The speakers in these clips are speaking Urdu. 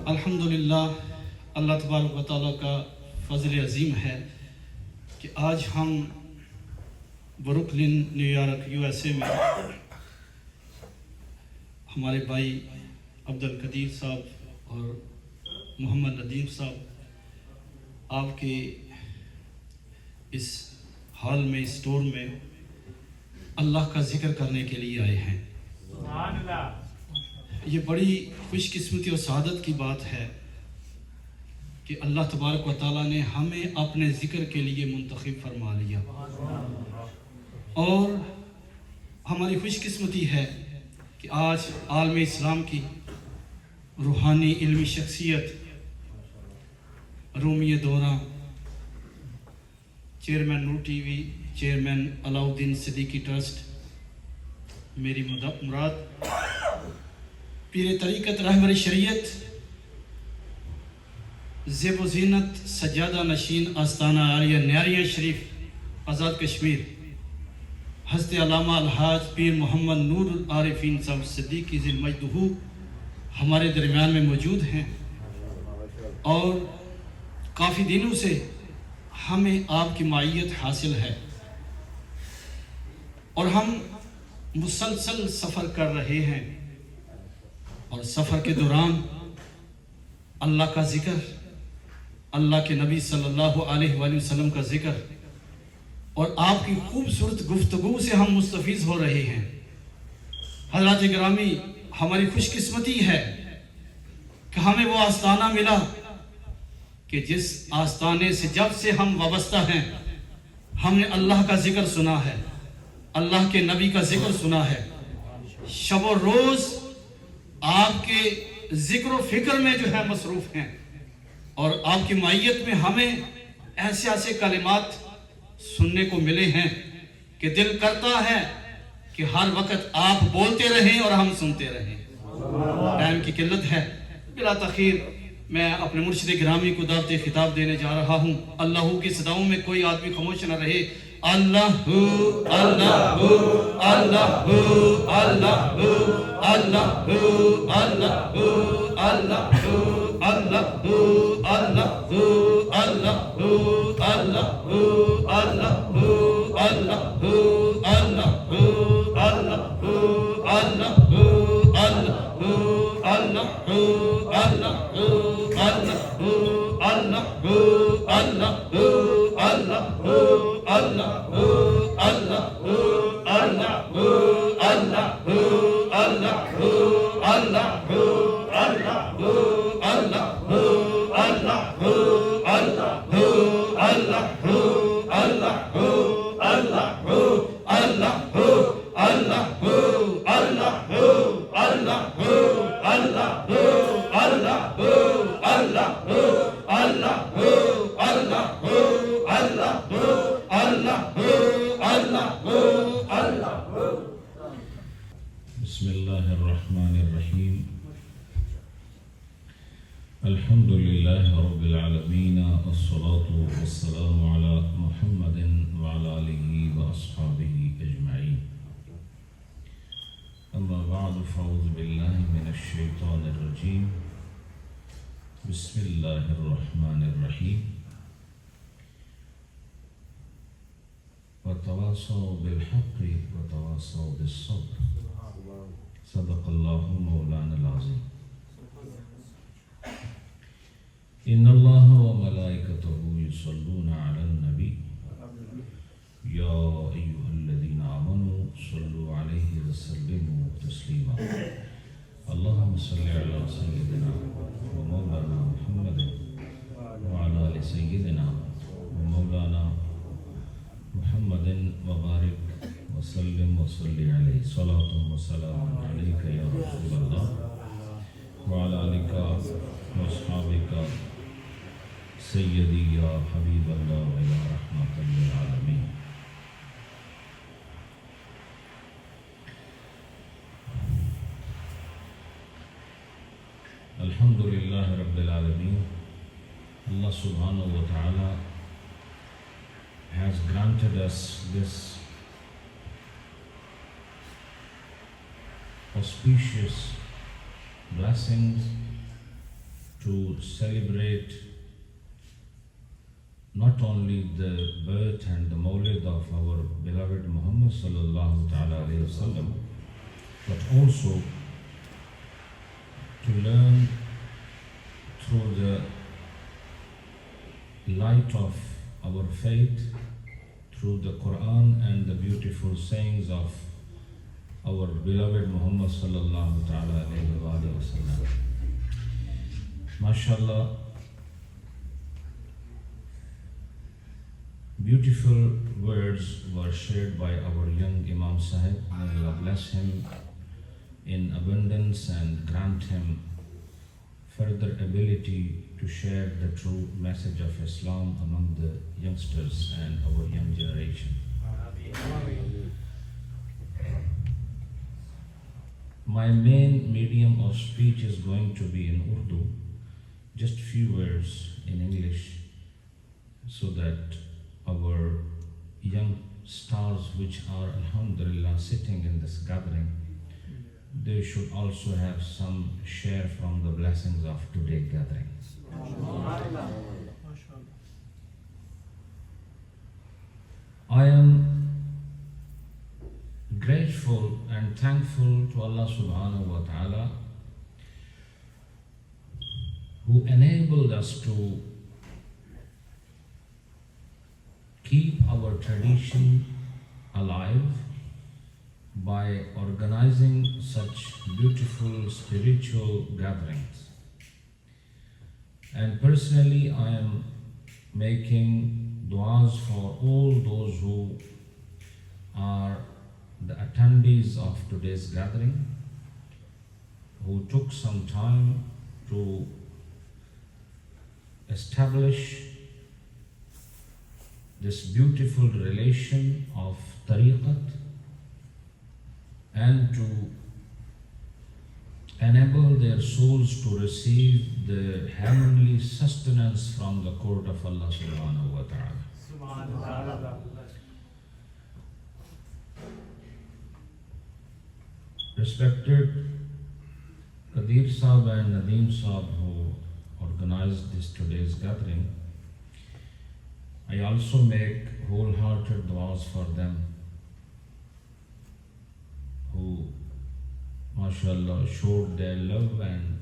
الحمدللہ اللہ تبارک و تعالیٰ کا فضل عظیم ہے کہ آج ہم بروکلین نیو یارک USA میں ہمارے بھائی عبد القدیر صاحب اور محمد ندیم صاحب آپ کے اس ہال میں اسٹور میں اللہ کا ذکر کرنے کے لیے آئے ہیں۔ سبحان اللہ۔ یہ بڑی خوش قسمتی اور سعادت کی بات ہے کہ اللہ تبارک و تعالیٰ نے ہمیں اپنے ذکر کے لیے منتخب فرما لیا، اور ہماری خوش قسمتی ہے کہ آج عالم اسلام کی روحانی علمی شخصیت رومی دورہ chairman Noor TV, chairman Alauddin Siddiqui trust, میری مراد پیر طریقت رہبر شریعت، زیب و زینت سجادہ نشین آستانہ عالیہ نیریاں شریف آزاد کشمیر، حضرت علامہ الحاج پیر نور-ul-Irfeen صاحب صدیقی ذی المجدہ ہمارے درمیان میں موجود ہیں، اور کافی دنوں سے ہمیں آپ کی معیت حاصل ہے اور ہم مسلسل سفر کر رہے ہیں، اور سفر کے دوران اللہ کا ذکر، اللہ کے نبی صلی اللہ علیہ وآلہ وسلم کا ذکر اور آپ کی خوبصورت گفتگو سے ہم مستفیض ہو رہے ہیں۔ حضرات گرامی، ہماری خوش قسمتی ہے کہ ہمیں وہ آستانہ ملا کہ جس آستانے سے جب سے ہم وابستہ ہیں ہم نے اللہ کا ذکر سنا ہے، اللہ کے نبی کا ذکر سنا ہے، شب و روز آپ کے ذکر و فکر میں جو ہے مصروف ہیں، اور آپ کی معیت میں ہمیں ایسے ایسے کلمات سننے کو ملے ہیں کہ دل کرتا ہے کہ ہر وقت آپ بولتے رہیں اور ہم سنتے رہیں۔ ٹائم کی قلت ہے، بلا تاخیر میں اپنے مرشد گرامی کو دعوت خطاب دینے جا رہا ہوں۔ اللہ کی صداؤں میں کوئی آدمی خاموش نہ رہے۔ اللہ اللہ اللہ اللہ اللہ اللہ اللہ اللہ بسم اللہ الرحمن الرحیم، الحمد للہ رب العالمین، والصلاة والسلام علی محمد وعلی آلہ واصحابہ اجمعین، اما بعد فاعوذ باللہ من الشیطان الرجیم، بسم اللہ الرحمن الرحیم، وتواصوا بالحق وتواصوا بالصبر، صدق اللہ مولانا العظیم۔ ان اللہ وملائکتہ یصلون علی النبی یا ایھا الذین آمنوا صلوا علیہ وسلموا تسلیما، اللہم صل علی سیدنا ومولانا محمد وعلی آل سیدنا ومولانا محمد وبارک وسلم وصلی علیہ، صلاۃ وسلام علیک یا رسول اللہ وعلی آلک واصحابک سیدی یا حبیب اللہ یا رحمۃ للعالمین۔ الحمد للہ رب العالمین، اللہ سبحانہ و تعالی has granted us this auspicious blessings celebrate not only the birth and the Mawlid of our beloved Muhammad sallallahu ta'ala alayhi wa sallam, but also to learn through the light of our faith, through the Quran and the beautiful sayings of our beloved Muhammad sallallahu ta'ala alayhi wa sallam. MashaAllah, beautiful words were shared by our young Imam Sahib. May Allah bless him in abundance and grant him further ability to share the true message of Islam among the youngsters and our young generation. My main medium of speech is going to be in Urdu, just few words in English, so that our young stars which are alhamdulillah sitting in this gathering, they should also have some share from the blessings of today's gathering. I am grateful and thankful to Allah subhanahu wa ta'ala who enabled us to keep our tradition alive by organizing such beautiful spiritual gatherings. And personally, I am making du'as for all those who are the attendees of today's gathering, who took some time to establish this beautiful relation of Tariqat and to enable their souls to receive the heavenly sustenance from the court of Allah subhanahu wa ta'ala. Respected Qadir Sahab and Nadeem Sahab who organized this today's gathering, I also make wholehearted du'as for them who, mashallah, showed their love and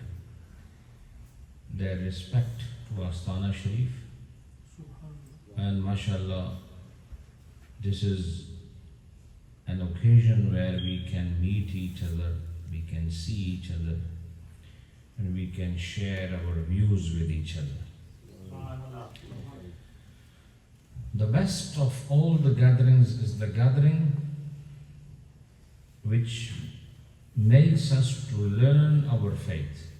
their respect to Astana Sharif. And mashallah, this is an occasion where we can meet each other, we can see each other, and we can share our views with each other. The best of all the gatherings is the gathering which makes us to learn our faith.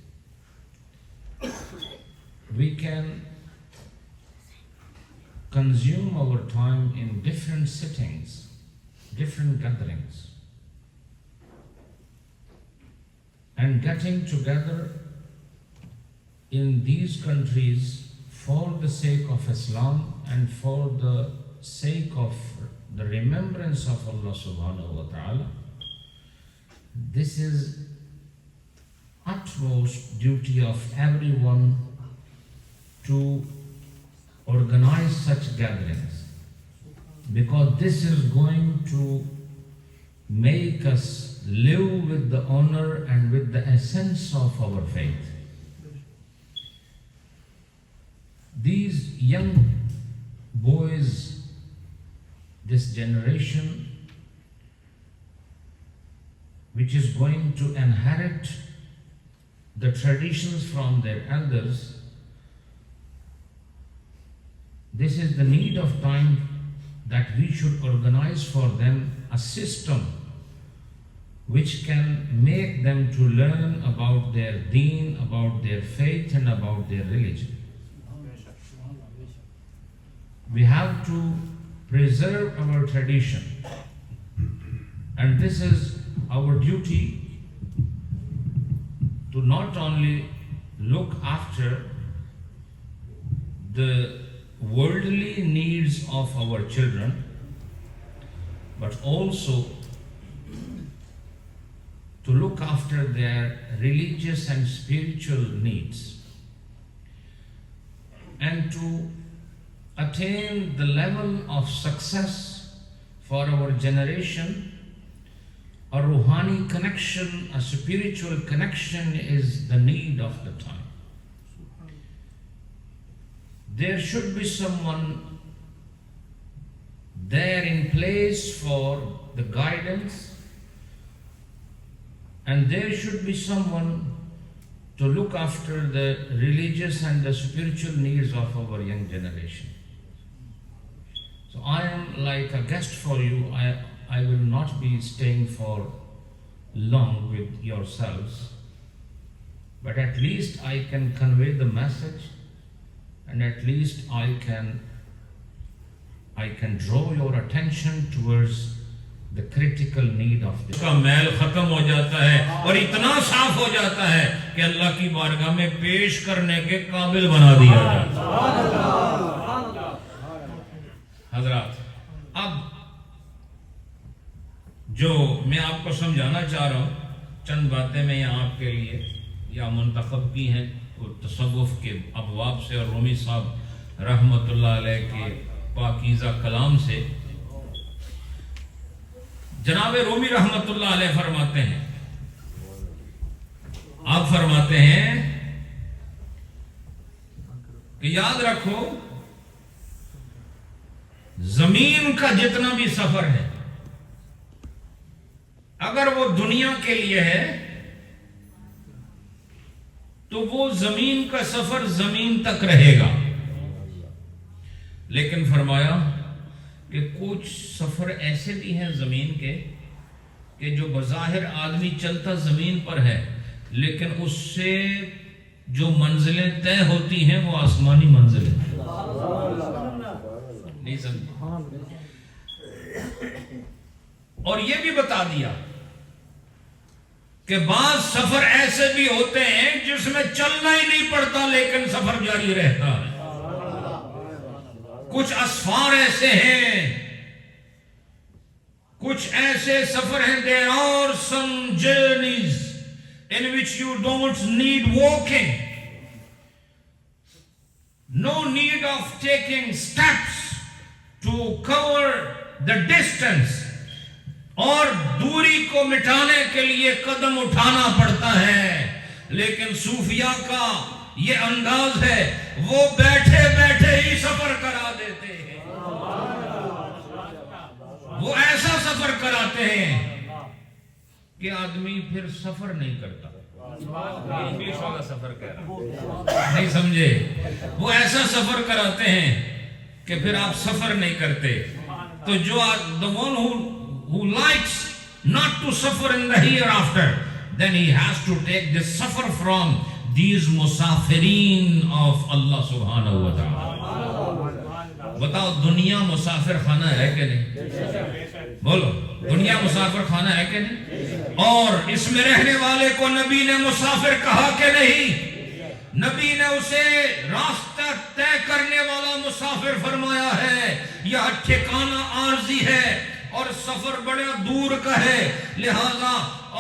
We can consume our time in different settings, different gatherings, and getting together in these countries for the sake of Islam and for the sake of the remembrance of Allah subhanahu wa ta'ala. This is utmost duty of everyone to organize such gatherings, because this is going to make us live with the honor and with the essence of our faith. These young boys, this generation, which is going to inherit the traditions from their elders, this is the need of time that we should organize for them a system which can make them to learn about their deen, about their faith, and about their religion. We have to preserve our tradition, and this is our duty to not only look after the worldly needs of our children, but also to look after their religious and spiritual needs. and to attain the level of success for our generation, a ruhani connection, a spiritual connection is the need of the time. There should be someone there in place for the guidance, and there should be someone to look after the religious and the spiritual needs of our young generation. So I am like a guest for you. I will not be staying for long with yourselves, but at least I can convey the message, and at least I can draw your attention towards the critical need of this. کا میل ختم ہو جاتا ہے اور اتنا صاف ہو جاتا ہے کہ اللہ کی بارگاہ میں پیش کرنے کے قابل بنا دیا جاتا ہے. حضرات، اب جو میں آپ کو سمجھانا چاہ رہا ہوں، چند باتیں میں یہاں آپ کے لیے یا منتخب کی ہیں تصوف کے ابواب سے اور رومی صاحب رحمت اللہ علیہ کے پاکیزہ کلام سے. جناب رومی رحمت اللہ علیہ فرماتے ہیں، آپ فرماتے ہیں کہ یاد رکھو زمین کا جتنا بھی سفر ہے اگر وہ دنیا کے لیے ہے تو وہ زمین کا سفر زمین تک رہے گا، لیکن فرمایا کہ کچھ سفر ایسے بھی ہیں زمین کے کہ جو بظاہر آدمی چلتا زمین پر ہے لیکن اس سے جو منزلیں طے ہوتی ہیں وہ آسمانی منزلیں. نہیں سمجھے؟ اور یہ بھی بتا دیا کہ بعض سفر ایسے بھی ہوتے ہیں جس میں چلنا ہی نہیں پڑتا لیکن سفر جاری رہتا ہے. کچھ اسفار ایسے ہیں، کچھ ایسے سفر ہیں، there are some journeys in which you don't need walking, no need of taking steps to cover the distance، اور دوری کو مٹانے کے لیے قدم اٹھانا پڑتا ہے. لیکن صوفیاء کا یہ انداز ہے، وہ بیٹھے بیٹھے ہی سفر کرا دیتے ہیں، وہ ایسا سفر کراتے ہیں کہ آدمی پھر سفر نہیں کرتا. انگلش والا سفر کہہ رہا، نہیں سمجھے؟ وہ ایسا سفر کراتے ہیں کہ پھر آپ سفر نہیں کرتے. تو جو the one who likes not to suffer in the hereafter, then he has to take this suffer from these مسافرین of Allah subhanahu wa ta'ala. بتاؤ دنیا مسافر خانہ ہے کہ نہیں؟ بولو دنیا مسافر خانہ ہے کہ نہیں؟ اور اس میں رہنے والے کو نبی نے مسافر کہا کہ نہیں؟ نبی نے اسے راستہ طے کرنے والا مسافر فرمایا ہے. یہ ٹھکانہ عارضی ہے اور سفر بڑے دور کا ہے، لہذا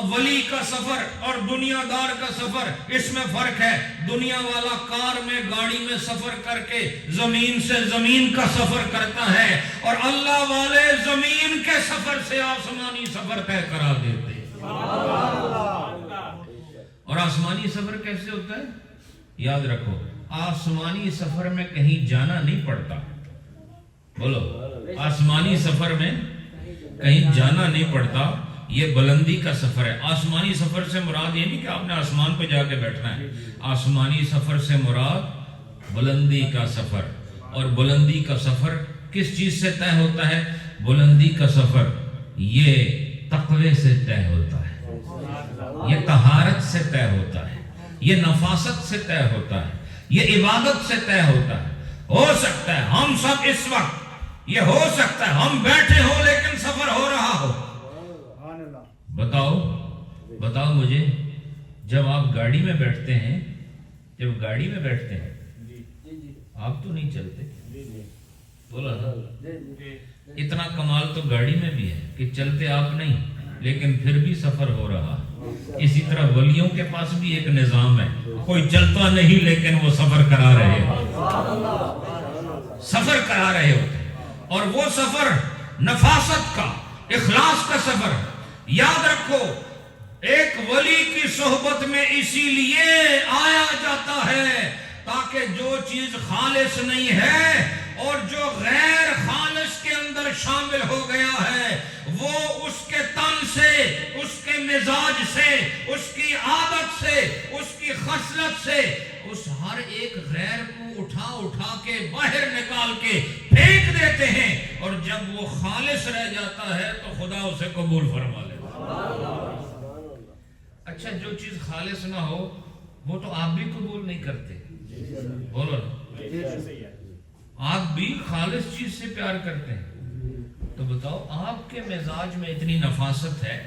ولی کا سفر اور دنیا دار کا سفر اس میں فرق ہے. دنیا والا کار میں گاڑی میں سفر کر کے زمین سے زمین کا سفر کرتا ہے، اور اللہ والے زمین کے سفر سے آسمانی سفر طے کرا دیتے ہیں. اور آسمانی سفر کیسے ہوتا ہے؟ یاد رکھو آسمانی سفر میں کہیں جانا نہیں پڑتا. بولو آسمانی سفر میں کہیں جانا نہیں پڑتا، یہ بلندی کا سفر ہے. آسمانی سفر سے مراد یہ نہیں کہ آپ نے آسمان پہ جا کے بیٹھنا ہے. آسمانی سفر سے مراد بلندی کا سفر. اور بلندی کا سفر کس چیز سے طے ہوتا ہے؟ بلندی کا سفر یہ تقوی سے طے ہوتا ہے، یہ طہارت سے طے ہوتا ہے، یہ نفاست سے طے ہوتا ہے، یہ عبادت سے طے ہوتا ہے. ہو سکتا ہے ہم سب اس وقت، یہ ہو سکتا ہے ہم بیٹھے ہو لیکن سفر ہو رہا ہو. بتاؤ مجھے، جب آپ گاڑی میں بیٹھتے ہیں، آپ تو نہیں چلتے، بولا نا؟ اتنا کمال تو گاڑی میں بھی ہے کہ چلتے آپ نہیں لیکن پھر بھی سفر ہو رہا. اسی طرح ولیوں کے پاس بھی ایک نظام ہے، کوئی چلتا نہیں لیکن وہ سفر کرا رہے ہیں. سفر کرا رہے ہوتے ہیں، اور وہ سفر نفاست کا، اخلاص کا سفر. یاد رکھو ایک ولی کی صحبت میں اسی لیے آیا جاتا ہے تاکہ جو چیز خالص نہیں ہے اور جو غیر خالص کے اندر شامل ہو گیا ہے وہ اس کے تن سے، اس کے مزاج سے، اس کی عادت سے، اس کی خصلت سے اس ہر ایک غیر کو اٹھا کے باہر نکال کے پھینک دیتے ہیں، اور جب وہ خالص رہ جاتا ہے تو خدا اسے قبول فرما لیتا. اچھا جو چیز خالص نہ ہو وہ تو آپ بھی قبول نہیں کرتے، بولو آپ بھی خالص چیز سے پیار کرتے ہیں. تو بتاؤ آپ کے مزاج میں اتنی نفاست ہے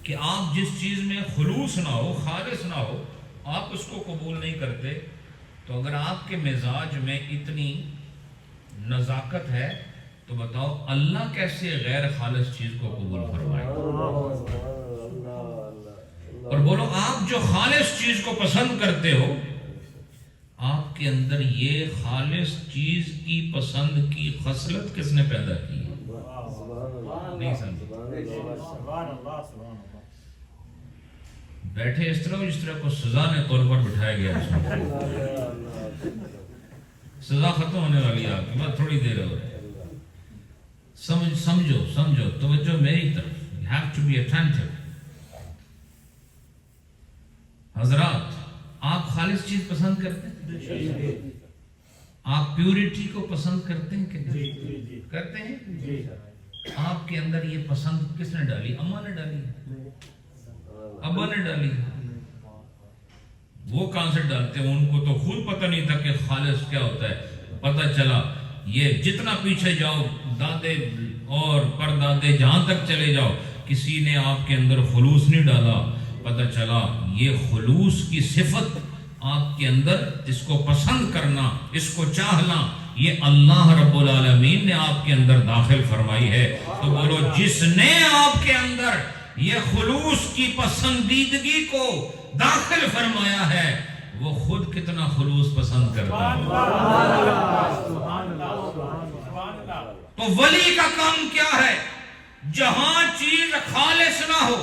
کہ آپ جس چیز میں خلوص نہ ہو، خالص نہ ہو، آپ اس کو قبول نہیں کرتے. تو اگر آپ کے مزاج میں اتنی نزاکت ہے تو بتاؤ اللہ کیسے غیر خالص چیز کو قبول فرمائے. اور بولو آپ جو خالص چیز کو پسند کرتے ہو، آپ کے اندر یہ خالص چیز کی پسند کی خصلت کس نے پیدا کی ہے؟ نہیں سمجھے؟ بیٹھے اس طرح جس طرح کو سزا نے طور پر بٹھایا گیا. سزا ختم ہونے والی ہے آپ کی، بات تھوڑی دیر ہو رہی ہے. سمجھو توجہ میری طرف. You have to be attentive. حضرات آپ خالص چیز پسند کرتے ہیں؟ آپ پیورٹی کو پسند کرتے ہیں کہ کرتے ہیں؟ آپ کے اندر یہ پسند کس نے ڈالی؟ اماں نے ڈالی، ابا نے ڈالی. وہ کہاں سے ڈالتے ہیں؟ ان کو تو خود پتہ نہیں تھا کہ خالص کیا ہوتا ہے. پتہ چلا یہ جتنا پیچھے جاؤ، دادے اور پردادے جہاں تک چلے جاؤ، کسی نے آپ کے اندر خلوص نہیں ڈالا. پتہ چلا یہ خلوص کی صفت آپ کے اندر، اس کو پسند کرنا، اس کو چاہنا، یہ اللہ رب العالمین نے آپ کے اندر داخل فرمائی ہے. تو بولو جس نے آپ کے اندر یہ خلوص کی پسندیدگی کو داخل فرمایا ہے وہ خود کتنا خلوص پسند کرتا ہے. تو ولی کا کام کیا ہے؟ جہاں چیز خالص نہ ہو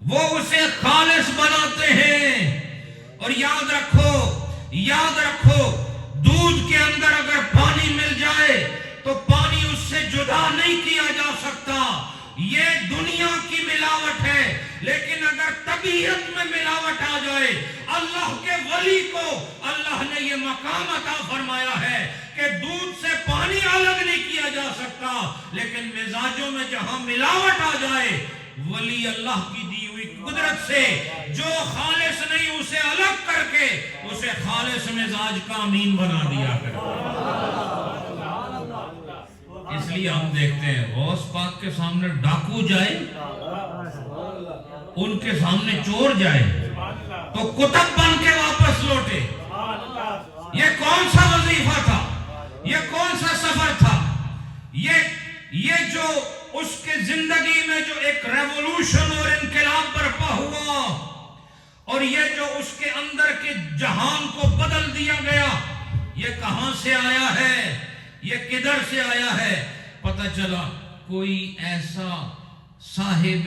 وہ اسے خالص بناتے ہیں. اور یاد رکھو دودھ کے اندر اگر پانی مل جائے تو پانی اس سے جدا نہیں کیا جا سکتا. یہ دنیا کی ملاوٹ ہے، لیکن اگر طبیعت میں ملاوٹ آ جائے، اللہ کے ولی کو اللہ نے یہ مقام عطا فرمایا ہے کہ دودھ سے پانی الگ نہیں کیا جا سکتا، لیکن مزاجوں میں جہاں ملاوٹ آ جائے ولی اللہ کی دی ہوئی قدرت سے جو خالص نہیں اسے الگ کر کے اسے خالص مزاج کا امین بنا دیا کرتا. اس لیے ہم دیکھتے ہیں غوث پاک کے سامنے ڈاکو جائے، ان کے سامنے چور جائے تو کتب بن کے واپس لوٹے. یہ کون سا وظیفہ تھا؟ یہ کون سا سفر تھا؟ یہ جو اس کے زندگی میں جو ایک ریولوشن اور انقلاب برپا ہوا، اور یہ جو اس کے اندر کے جہان کو بدل دیا گیا، یہ کہاں سے آیا ہے؟ یہ کدھر سے آیا ہے؟ پتہ چلا کوئی ایسا صاحب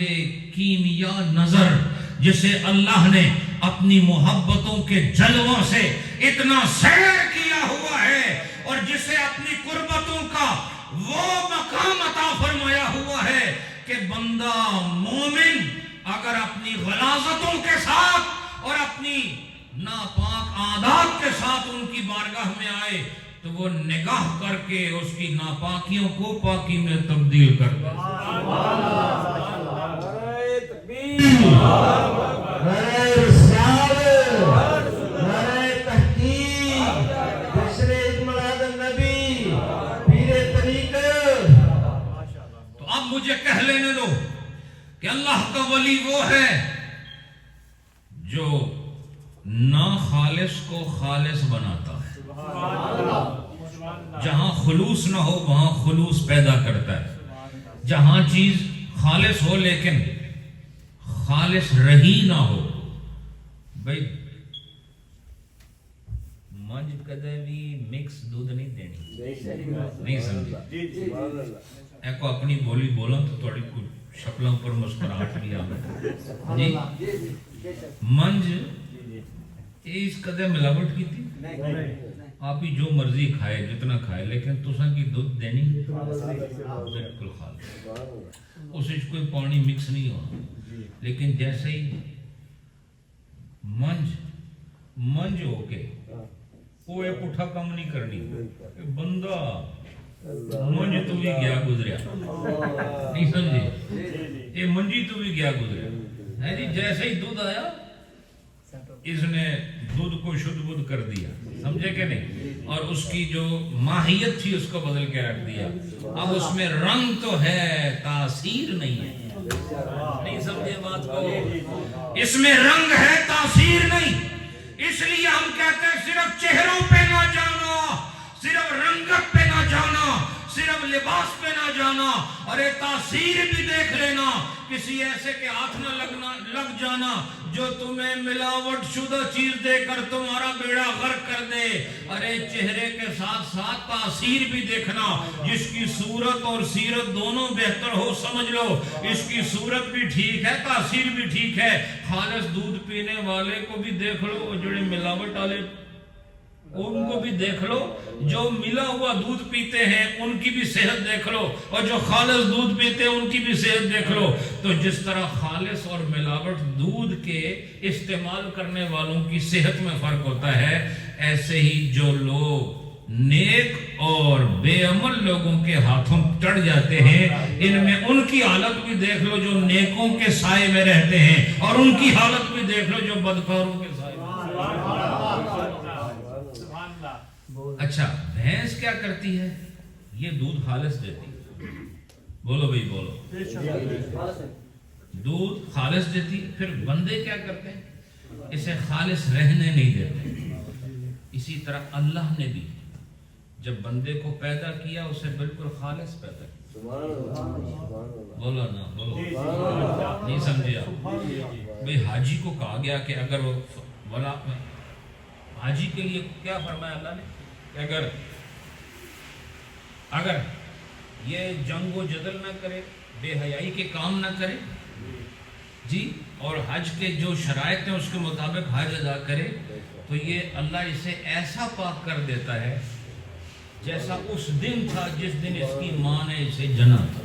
کیمیا نظر جسے اللہ نے اپنی محبتوں کے جلووں سے اتنا سیر کیا ہوا ہے، اور جسے اپنی قربتوں کا وہ مقام عطا فرمایا ہوا ہے کہ بندہ مومن اگر اپنی غلاظتوں کے ساتھ اور اپنی ناپاک عادات کے ساتھ ان کی بارگاہ میں آئے تو وہ نگاہ کر کے اس کی ناپاکیوں کو پاکی میں تبدیل کرتا تو اب مجھے کہہ لینے دو کہ اللہ کا ولی وہ ہے جو نا خالص کو خالص بناتا ہے. جہاں خلوص نہ ہو وہاں خلوص پیدا کرتا ہے. جہاں چیز خالص ہو لیکن خالص رہی نہ ہو. بھئی منج کدے بھی مکس دودھ نہیں دینی، نہیں سمجھے؟ ایک اپنی بولی بولاں تو تھوڑی کچھ شکلوں پر مسکراہٹ بھی آوے جی۔ منج اس کدے ملاوٹ کی تھی، آپ ہی جو مرضی کھائے جتنا کھائے، لیکن تساں کی دودھ دینی بالکل خالص، اس وچ کوئی پانی مکس نہیں ہونا۔ لیکن جیسے ہی منج ہو کے وہ ایک پٹھا کم نہیں کرنی، بندہ منج تو بھی گیا گزریا، نہیں سمجھے؟ یہ منجی تو بھی گیا گزریا ہے جی۔ جیسے ہی دودھ آیا اس نے دودھ کو شدھ بدھ کر دیا، سمجھے کہ نہیں؟ اور اس کی جو ماہیت تھی اس کو بدل کے رکھ دیا۔ اب اس میں رنگ تو ہے، تاثیر نہیں ہے، نہیں سمجھے بات کو؟ اس میں رنگ ہے، تاثیر نہیں۔ اس لیے ہم کہتے ہیں صرف چہروں پہ نہ جانا، صرف رنگت پہ نہ جانا، صرف لباس پہ نہ جانا، اور یہ تاثیر بھی دیکھ لینا، کسی ایسے کے ہاتھ نہ لگ جانا جو تمہیں ملاوٹ شدہ چیز دے کر تمہارا بیڑا غرق کر دے۔ ارے چہرے کے ساتھ ساتھ تاثیر بھی دیکھنا، جس کی صورت اور سیرت دونوں بہتر ہو، سمجھ لو اس کی صورت بھی ٹھیک ہے، تاثیر بھی ٹھیک ہے۔ خالص دودھ پینے والے کو بھی دیکھ لو، اور جڑے ملاوٹ والے ان کو بھی دیکھ لو، جو ملا ہوا دودھ پیتے ہیں ان کی بھی صحت دیکھ لو، اور جو خالص دودھ پیتے ہیں ان کی بھی صحت دیکھ لو۔ تو جس طرح خالص اور ملاوٹ دودھ کے استعمال کرنے والوں کی صحت میں فرق ہوتا ہے، ایسے ہی جو لوگ نیک اور بے عمل لوگوں کے ہاتھوں چڑھ جاتے ہیں، ان میں ان کی حالت بھی دیکھ لو جو نیکوں کے سائے میں رہتے ہیں، اور ان کی حالت بھی دیکھ لو جو بدکاروں کے سائے میں۔ اچھا بھینس کیا کرتی ہے؟ یہ دودھ خالص دیتی ہے، بولو بھئی بولو، دودھ خالص دیتی ہے۔ پھر بندے کیا کرتے ہیں؟ اسے خالص رہنے نہیں دیتے۔ اسی طرح اللہ نے بھی جب بندے کو پیدا کیا اسے بالکل خالص پیدا کیا۔ بولو نا، بولو، نہیں سمجھے آپ؟ بھئی حاجی کو کہا گیا کہ اگر وہ حاجی کے لیے کیا فرمایا اللہ نے کہ اگر یہ جنگ و جدل نہ کرے، بے حیائی کے کام نہ کرے جی، اور حج کے جو شرائط ہیں اس کے مطابق حج ادا کرے، تو یہ اللہ اسے ایسا پاک کر دیتا ہے جیسا اس دن تھا جس دن اس کی ماں نے اسے جنا تھا۔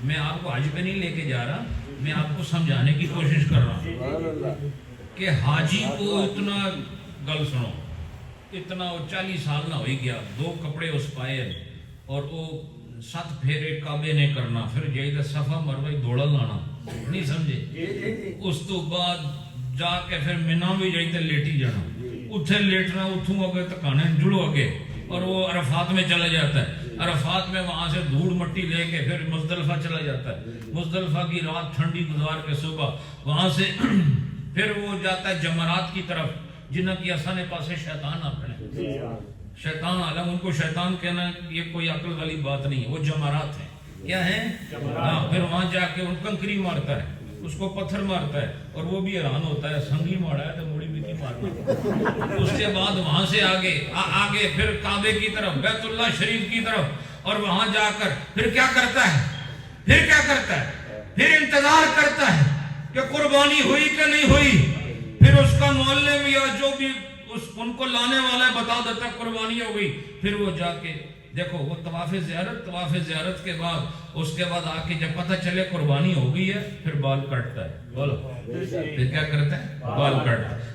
میں آپ کو حج پہ نہیں لے کے جا رہا، میں آپ کو سمجھانے کی کوشش کر رہا ہوں کہ حاجی کو اتنا گل سنو، اتنا 40 سال نہ ہوئی گیا، 2 کپڑے اس پائے اور وہ 7 پھیرے کعبے نے کرنا، پھر جائے صفا مروہ دوڑا لانا، نہیں سمجھے؟ اس تو بعد جا کے پھر منہ بھی جائے لیٹی جانا، اتھے لیٹنا، اتھوں اگے تکانے جڑو اگے، اور وہ عرفات میں چلا جاتا ہے۔ عرفات میں وہاں سے دھوڑ مٹی لے کے پھر مزدلفہ چلا جاتا ہے، مزدلفہ کی رات ٹھنڈی گزار کے صبح وہاں سے پھر وہ جاتا ہے جمرات کی طرف، جنہ کی آسانے پاسے شیطان آپنے، شیطان عالم، ان کو شیطان کہنا یہ کوئی عقل والی بات نہیں ہے، وہ جمرات ہیں، کیا ہیں؟ پھر وہاں جا کے ان کنکری مارتا ہے، اس کو پتھر مارتا ہے، اور وہ بھی حیران ہوتا ہے، سنگی مارا ہے تو مڑی بھی نہیں مارنا۔ اس کے بعد وہاں سے آگے پھر کعبے کی طرف، بیت اللہ شریف کی طرف، اور وہاں جا کر پھر کیا کرتا ہے؟ پھر انتظار کرتا ہے کہ قربانی ہوئی کہ نہیں ہوئی۔ پھر اس کا معلم یا جو بھی ان کو لانے والا ہے بتا دیتا ہے قربانی ہو گئی۔ پھر وہ جا کے دیکھو، وہ طواف زیارت کے بعد، اس کے بعد آ کے جب پتہ چلے قربانی ہو گئی ہے، پھر بال کاٹتا ہے۔ بولو، پھر کیا کرتا ہے؟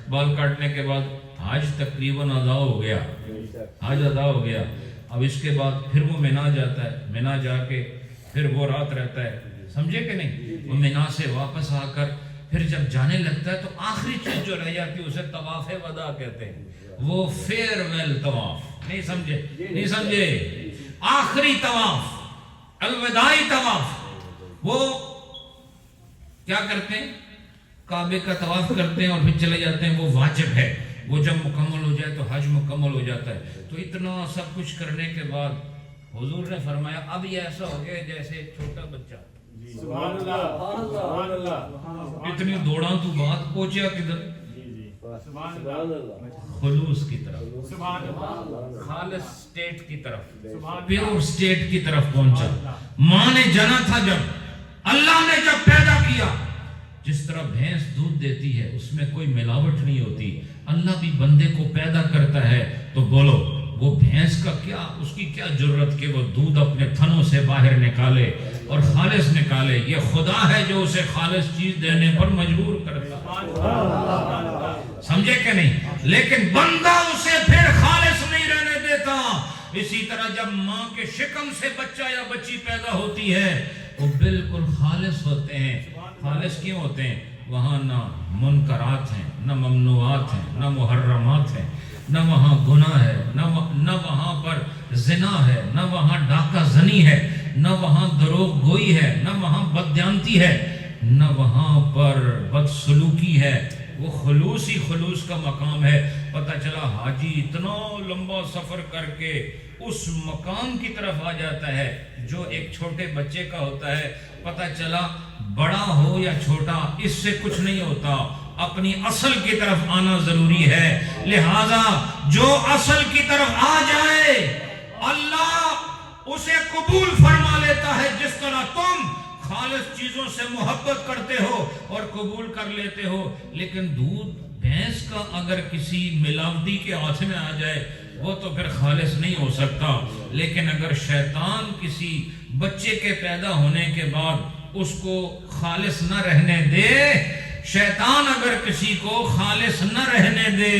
بال کاٹنے کے بعد حج تقریباً ادا ہو گیا۔ اب اس کے بعد پھر وہ مینا جاتا ہے، مینا جا کے پھر وہ رات رہتا ہے، سمجھے کہ نہیں؟ وہ مینا سے واپس آ کر پھر جب جانے لگتا ہے تو آخری چیز جو رہ جاتی ہے اسے طواف وداع کہتے ہیں، وہ فیئر ویل طواف، نہیں سمجھے؟ آخری طواف، الوداعی طواف، وہ کیا کرتے ہیں؟ کعبے کا طواف کرتے ہیں اور پھر چلے جاتے ہیں، وہ واجب ہے، وہ جب مکمل ہو جائے تو حج مکمل ہو جاتا ہے۔ تو اتنا سب کچھ کرنے کے بعد حضور نے فرمایا اب یہ ایسا ہو گیا جیسے چھوٹا بچہ سبحان اللہ سبحان اللہ. اتنی دوڑاں تو بات پہنچیا کدھر؟ سبحان اللہ خلوص کی طرف, سبحان اللہ. خالص سٹیٹ کی طرف, سبحان پیور سٹیٹ کی طرف پہنچا. ماں نے جنا تھا جب, اللہ نے جب پیدا کیا, جس طرح بھینس دودھ دیتی ہے اس میں کوئی ملاوٹ نہیں ہوتی, اللہ بھی بندے کو پیدا کرتا ہے. تو بولو وہ بھینس کا کیا, اس کی کیا جرت کہ وہ دودھ اپنے تھنوں سے باہر نکالے اور خالص نکالے. یہ خدا ہے جو اسے خالص چیز دینے پر مجبور کرتا ہے, سمجھے کہ نہیں؟ لیکن بندہ اسے پھر خالص نہیں رہنے دیتا. اسی طرح جب ماں کے شکم سے بچہ یا بچی پیدا ہوتی ہے وہ بالکل خالص ہوتے ہیں. خالص کیوں ہوتے ہیں؟ وہاں نہ منکرات ہیں, نہ ممنوعات ہیں, نہ محرمات ہیں, نہ وہاں گناہ ہے, نہ وہاں پر زنا ہے, نہ وہاں ڈاکہ زنی ہے, نہ وہاں دروغ گوئی ہے, نہ وہاں بددیانتی ہے, نہ وہاں پر بدسلوکی ہے. وہ خلوص ہی خلوص کا مقام ہے. پتہ چلا حاجی اتنا لمبا سفر کر کے اس مقام کی طرف آ جاتا ہے جو ایک چھوٹے بچے کا ہوتا ہے. پتہ چلا بڑا ہو یا چھوٹا اس سے کچھ نہیں ہوتا, اپنی اصل کی طرف آنا ضروری ہے. لہذا جو اصل کی طرف آ جائے اللہ اسے قبول فرما لیتا ہے. جس طرح تم خالص چیزوں سے محبت کرتے ہو اور قبول کر لیتے ہو, لیکن دودھ بھینس کا اگر کسی ملاوٹی کے ہاتھ میں آ جائے وہ تو پھر خالص نہیں ہو سکتا. لیکن اگر شیطان کسی بچے کے پیدا ہونے کے بعد اس کو خالص نہ رہنے دے, شیطان اگر کسی کو خالص نہ رہنے دے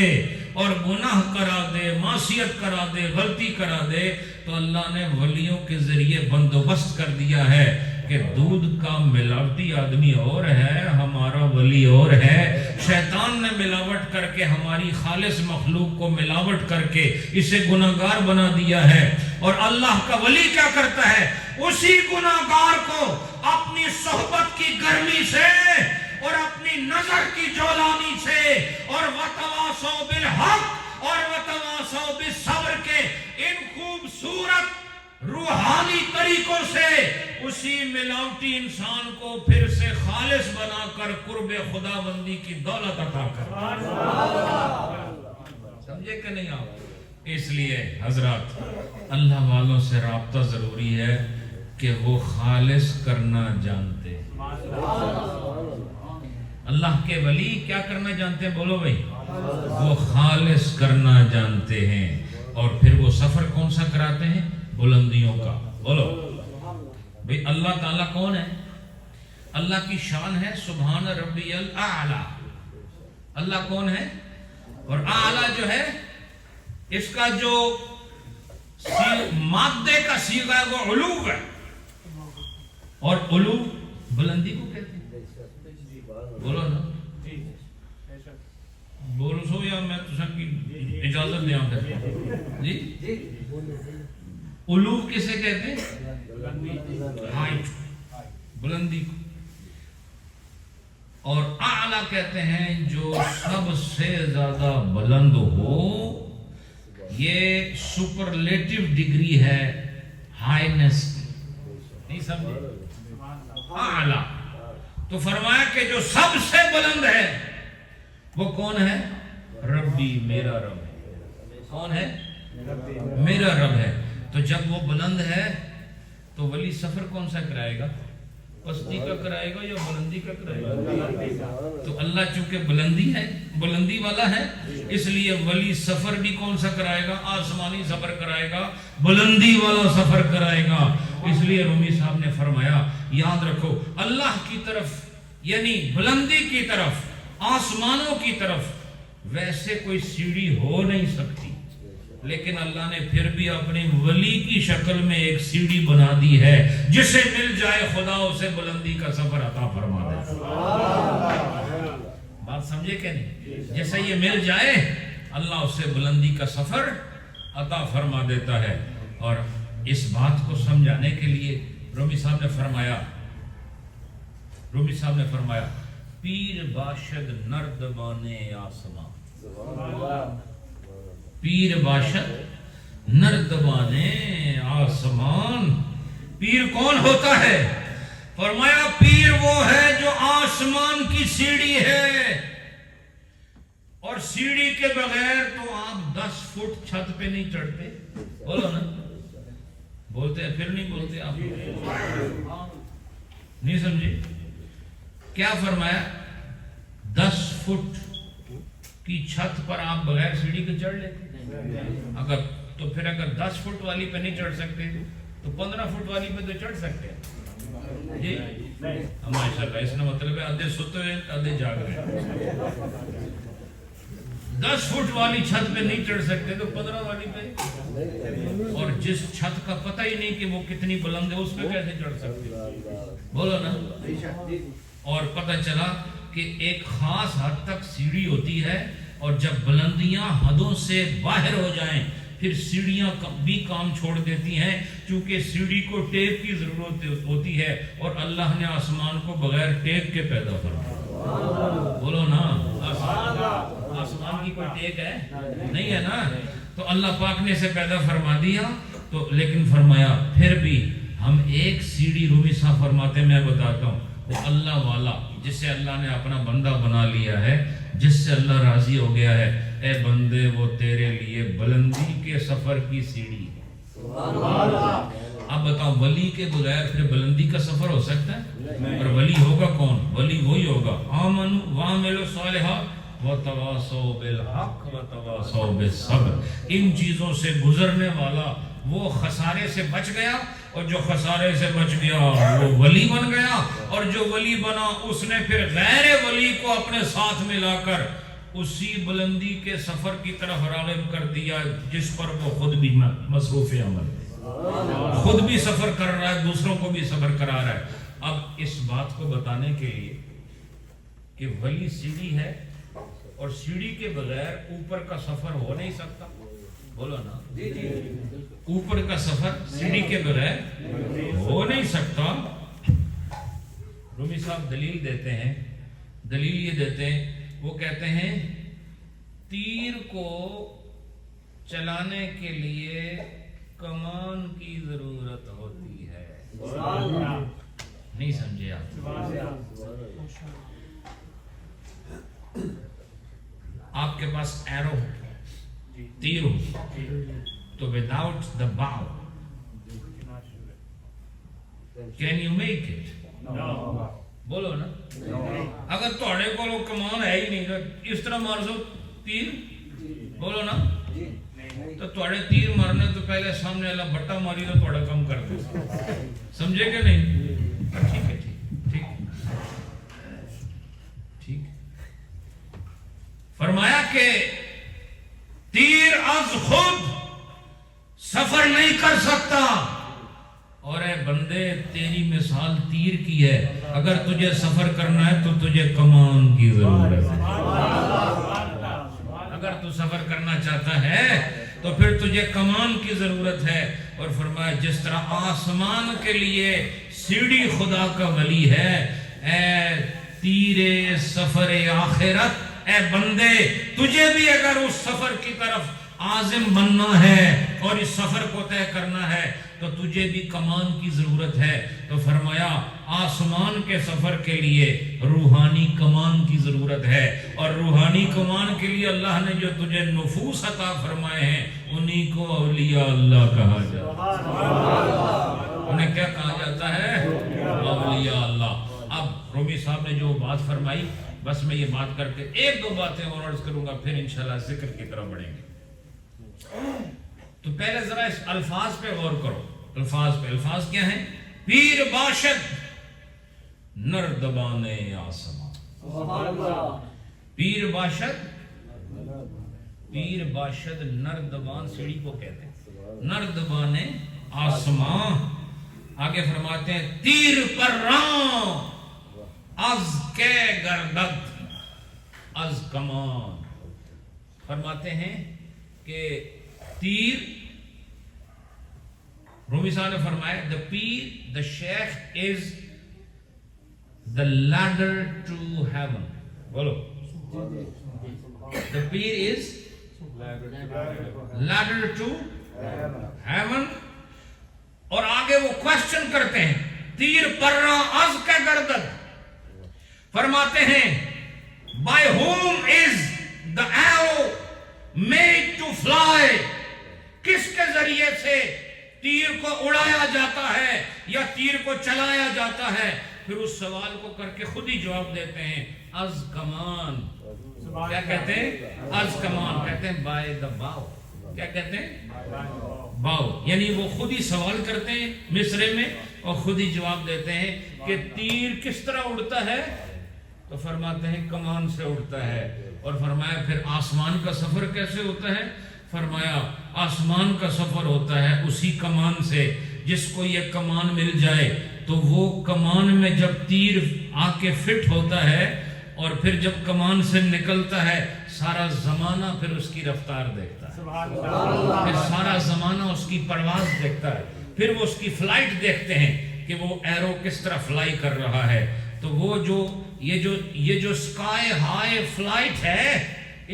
اور گناہ کرا دے, معصیت کرا دے, غلطی کرا دے, تو اللہ نے ولیوں کے ذریعے بندوبست کر دیا ہے کہ دودھ کا ملاوٹی آدمی اور ہے, ہمارا ولی اور ہے. شیطان نے ملاوٹ کر کے ہماری خالص مخلوق کو ملاوٹ کر کے اسے گناہگار بنا دیا ہے. اور اللہ کا ولی کیا کرتا ہے؟ اسی گناہگار کو اپنی صحبت کی گرمی سے اور اپنی نظر کی جولانی سے اور وتواصوا بالحق اور وتواصوا بالصبر کے ان خوبصورت روحانی طریقوں سے اسی ملاوٹی انسان کو پھر سے خالص بنا کر قرب خدا بندی کی دولت عطا کر. سمجھے کہ نہیں آپ؟ اس لیے حضرات اللہ والوں سے رابطہ ضروری ہے کہ وہ خالص کرنا جانتے ہیں. اللہ کے ولی کیا کرنا جانتے ہیں؟ بولو بھائی. وہ خالص کرنا جانتے ہیں. اور پھر وہ سفر کون سا کراتے ہیں؟ بلندیوں کا. بولو بھئی اللہ تعالیٰ کون ہے؟ اللہ کی شان ہے سبحان ربی الاعلی. اللہ کون ہے؟ اور اعلی جو ہے اس کا جو مادے کا صیغہ ہے وہ علو ہے, اور علو بلندی کو کہتے ہیں. بولو نا, بولو سو یا میں تو سب کی اجازت دیا کرتا ہوں جی. علو کسے کہتے ہیں؟ ہائٹ, بلندی کو. اور اعلیٰ کہتے ہیں جو سب سے زیادہ بلند ہو. یہ سپرلیٹو ڈگری ہے ہائنس کی, نہیں سمجھے؟ اعلیٰ تو فرمایا کہ جو سب سے بلند ہے وہ کون ہے؟ ربی, میرا رب ہے. کون ہے؟ میرا رب ہے. تو جب وہ بلند ہے تو ولی سفر کون سا کرائے گا؟ پستی کا کرائے گا یا بلندی کا کرائے گا؟ تو اللہ چونکہ بلندی ہے, بلندی والا ہے, اس لیے ولی سفر بھی کون سا کرائے گا؟ آسمانی سفر کرائے گا, بلندی والا سفر کرائے گا. اس لیے رومی صاحب نے فرمایا یاد رکھو اللہ کی طرف یعنی بلندی کی طرف, آسمانوں کی طرف ویسے کوئی سیڑھی ہو نہیں سکتی, لیکن اللہ نے پھر بھی اپنے ولی کی شکل میں ایک سیڑھی بنا دی ہے, جسے مل جائے خدا اسے بلندی کا سفر عطا فرما دے. بات سمجھے کہ نہیں؟ جیسے یہ مل جائے اللہ اسے بلندی کا سفر عطا فرما دیتا ہے. اور اس بات کو سمجھانے کے لیے رومی صاحب نے فرمایا پیر باشد نردبان آسمان. پیر باشد نردبان آسمان. پیر کون ہوتا ہے؟ فرمایا پیر وہ ہے جو آسمان کی سیڑھی ہے، اور سیڑھی کے بغیر تو آپ 10 فٹ چھت پہ نہیں چڑھتے. بولو نا، بولتے ہیں پھر نہیں بولتے آپ نہیں سمجھے کیا فرمایا؟ 10 فٹ کی چھت پر آپ بغیر سیڑھی کے چڑھ لیتے؟ اگر تو پھر اگر 10 فٹ والی پہ نہیں چڑھ سکتے تو 15 فٹ والی پہ تو چڑھ سکتے ہیں جی. ماشاءاللہ، اس نے مطلب ہے آدھے سوتے ہوئے آدھے جاگ رہے. 10 فٹ والی چھت پہ نہیں چڑھ سکتے تو 15 والی پہ، اور جس چھت کا پتہ ہی نہیں کہ وہ کتنی بلند ہے اس پہ کیسے چڑھ سکتے؟ بولو نا. اور پتہ چلا کہ ایک خاص حد تک سیڑھی ہوتی ہے، اور جب بلندیاں حدوں سے باہر ہو جائیں پھر سیڑھیاں بھی کام چھوڑ دیتی ہیں، کیونکہ سیڑھی کو ٹیپ کی ضرورت ہوتی ہے، اور اللہ نے آسمان کو بغیر ٹیپ کے پیدا فرمایا. بولو نا، آسمان کی کوئی ٹیپ ہے نہیں ہے نا، تو اللہ پاک نے اسے پیدا فرما دیا. تو لیکن فرمایا پھر بھی ہم ایک سیڑھی، رومی صاحب فرماتے ہیں، میں بتاتا ہوں، وہ اللہ والا جس سے اللہ نے اپنا بندہ بنا لیا ہے، جس سے اللہ راضی ہو گیا ہے، اے بندے وہ تیرے لیے بلندی کے سفر کی سیڑھی ہے. اب بتاؤ، ولی کے بغیر پھر بلندی کا سفر ہو سکتا ہے؟ اور ولی ہوگا کون؟ ولی وہی ہوگا آمنوا وعملوا الصالحات وتواصوا بالحق وتواصوا بالصبر. ان چیزوں سے گزرنے والا وہ خسارے سے بچ گیا، اور جو خسارے سے بچ گیا وہ ولی بن گیا، اور جو ولی بنا اس نے پھر غیر ولی کو اپنے ساتھ ملا کر اسی بلندی کے سفر کی طرف راغب کر دیا جس پر وہ خود بھی مصروف عمل ہے، خود بھی سفر کر رہا ہے، دوسروں کو بھی سفر کرا رہا ہے. اب اس بات کو بتانے کے لیے کہ ولی سیڑھی ہے، اور سیڑھی کے بغیر اوپر کا سفر ہو نہیں سکتا. بولو نا، اوپر کا سفر سیڑھی کے بغیر ہو نہیں سکتا. رومی صاحب دلیل دیتے ہیں، دلیل یہ دیتے ہیں، وہ کہتے ہیں تیر کو چلانے کے لیے کمان کی ضرورت ہوتی ہے. نہیں سمجھے آپ؟ آپ کے پاس ایرو تیر ہو تو without the bow can you make it? بولو نا. اگر تھوڑے کو کمان ہے ہی نہیں تو اس طرح مار سو تیر، بولو نا، تو تھوڑے تیر مارنے تو پہلے سامنے والا بٹا ماری تو تھوڑا کم کر دے. سمجھے کہ نہیں؟ ٹھیک ہے، ٹھیک ٹھیک. فرمایا کہ تیر از خود سفر نہیں کر سکتا، اور اے بندے تیری مثال تیر کی ہے، اگر تجھے سفر کرنا ہے تو تجھے کمان کی ضرورت ہے. اگر تو سفر کرنا چاہتا ہے تو پھر تجھے کمان کی ضرورت ہے. اور فرمایا جس طرح آسمان کے لیے سیڑھی خدا کا ولی ہے، اے تیر سفر آخرت، اے بندے تجھے بھی اگر اس سفر کی طرف عازم بننا ہے اور اس سفر کو طے کرنا ہے تو تجھے بھی کمان کی ضرورت ہے. تو فرمایا آسمان کے سفر کے لیے روحانی کمان کی ضرورت ہے، اور روحانی کمان کے لیے اللہ نے جو تجھے نفوس عطا فرمائے ہیں انہی کو اولیاء اللہ کہا جاتا ہے. انہیں کیا کہا جاتا ہے؟ اولیاء اللہ. اب رومی صاحب نے جو بات فرمائی، بس میں یہ بات کر کے ایک دو باتیں اور عرض کروں گا، پھر انشاءاللہ ذکر کی طرف بڑھیں گے. تو پہلے ذرا اس الفاظ پہ غور کرو. الفاظ پہ، الفاظ کیا ہیں؟ پیر باشد نردبان آسمان. پیر باشد، پیر باشد نردبان سیڑھی کو کہتے ہیں، نردبان آسمان. آگے فرماتے ہیں تیر پران از کے گردد از کمان. فرماتے ہیں کہ تیر، رومی صاحب نے فرمایا the pir, the sheikh is the ladder to heaven. بولو، the pir is ladder to heaven. اور آگے وہ کوشچن کرتے ہیں تیر پرا از کے گردد. فرماتے ہیں by whom is the arrow made to fly, کس کے ذریعے سے تیر کو اڑایا جاتا ہے یا تیر کو چلایا جاتا ہے. پھر اس سوال کو کر کے خود ہی جواب دیتے ہیں از کمان. کیا کہتے ہیں؟ از کمان. کہتے ہیں by the bow. کیا کہتے ہیں؟ باؤ. یعنی وہ خود ہی سوال کرتے ہیں مصرے میں اور خود ہی جواب دیتے ہیں کہ تیر کس طرح اڑتا ہے. تو فرماتے ہیں کمان سے اڑتا ہے. اور فرمایا پھر آسمان کا سفر کیسے ہوتا ہے؟ فرمایا آسمان کا سفر ہوتا ہے اسی کمان سے. جس کو یہ کمان مل جائے تو وہ کمان میں جب تیر آ کے فٹ ہوتا ہے اور پھر جب کمان سے نکلتا ہے سارا زمانہ پھر اس کی رفتار دیکھتا ہے. پھر سارا زمانہ اس کی پرواز دیکھتا ہے. پھر وہ اس کی فلائٹ دیکھتے ہیں کہ وہ ایرو کس طرح فلائی کر رہا ہے. تو وہ جو یہ جو اسکائی ہائی فلائٹ ہے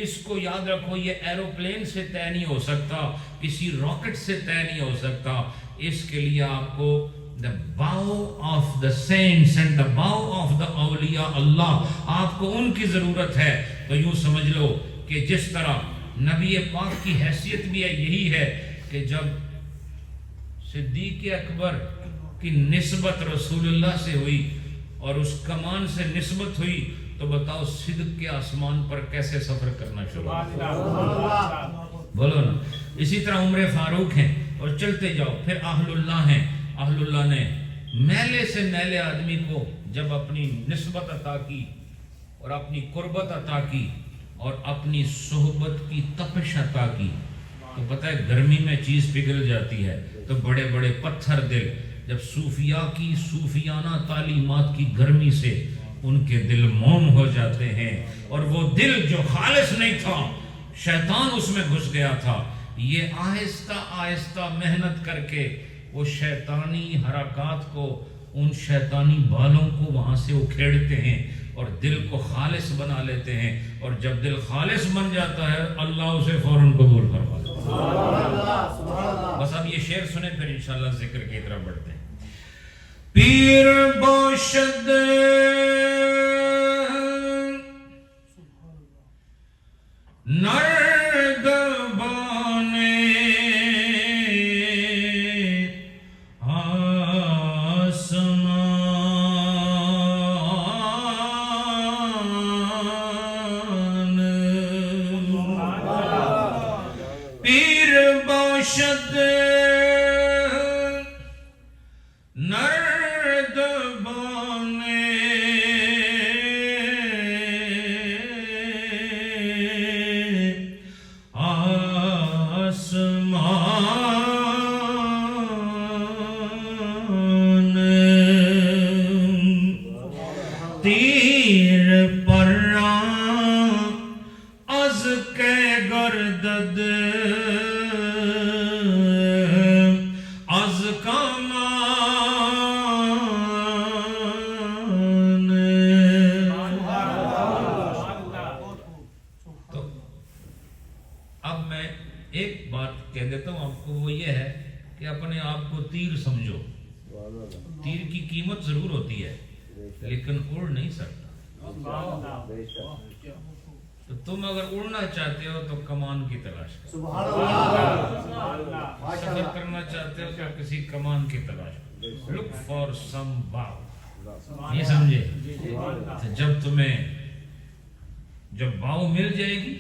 اس کو یاد رکھو یہ ایروپلین سے طے نہیں ہو سکتا, کسی راکٹ سے طے نہیں ہو سکتا. اس کے لیے آپ کو the bow of the saints and the bow of the awliya Allah, آپ کو ان کی ضرورت ہے. تو یوں سمجھ لو کہ جس طرح نبی پاک کی حیثیت بھی ہے یہی ہے کہ جب صدیق اکبر کی نسبت رسول اللہ سے ہوئی اور اس کمان سے نسبت ہوئی تو بتاؤ صدق کے آسمان پر کیسے سفر کرنا شروع بولو نا. اسی طرح عمر فاروق ہیں اور چلتے جاؤ. پھر اہل اللہ ہیں. اہل اللہ نے میلے سے میلے آدمی کو جب اپنی نسبت عطا کی اور اپنی قربت عطا کی اور اپنی صحبت کی تپش عطا کی تو پتہ ہے گرمی میں چیز پگھل جاتی ہے. تو بڑے بڑے پتھر دل جب صوفیاء کی صوفیانہ تعلیمات کی گرمی سے ان کے دل موم ہو جاتے ہیں اور وہ دل جو خالص نہیں تھا شیطان اس میں گھس گیا تھا. یہ آہستہ آہستہ محنت کر کے وہ شیطانی حرکات کو ان شیطانی بالوں کو وہاں سے اکھیڑتے ہیں اور دل کو خالص بنا لیتے ہیں. اور جب دل خالص بن جاتا ہے اللہ اسے فوراً قبول فرما لیتا ہے. بس اب یہ شعر سنیں پھر انشاءاللہ ذکر کی طرف بڑھتے ہیں. پیر باشد نردبان آسمان پیر باشد ضرور ہوتی ہے لیکن اڑ نہیں سکتا. تو تم اگر اڑنا چاہتے ہو تو کمان کی تلاش کرو. سفر کرنا چاہتے ہو تو کسی کمان کی تلاش کرو. لک فار سم باؤ. یہ سمجھے؟ جب باؤ مل جائے گی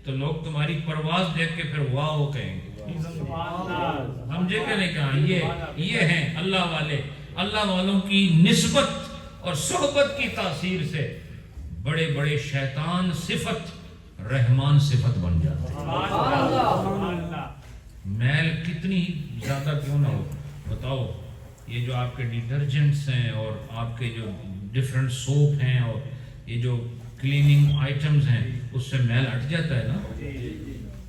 تو لوگ تمہاری پرواز دیکھ کے پھر واو کہیں گے. سمجھے کہ نہیں کہا؟ یہ ہیں اللہ والے. اللہ والوں کی نسبت اور صحبت کی تاثیر سے بڑے بڑے شیطان صفت رحمان صفت بن جاتے ہیں. میل کتنی زیادہ کیوں نہ ہو بتاؤ. یہ جو آپ کے ڈیٹرجنٹس ہیں اور آپ کے جو ڈفرنٹ سوپ ہیں اور یہ جو کلیننگ آئٹمز ہیں اس سے میل ہٹ جاتا ہے نا.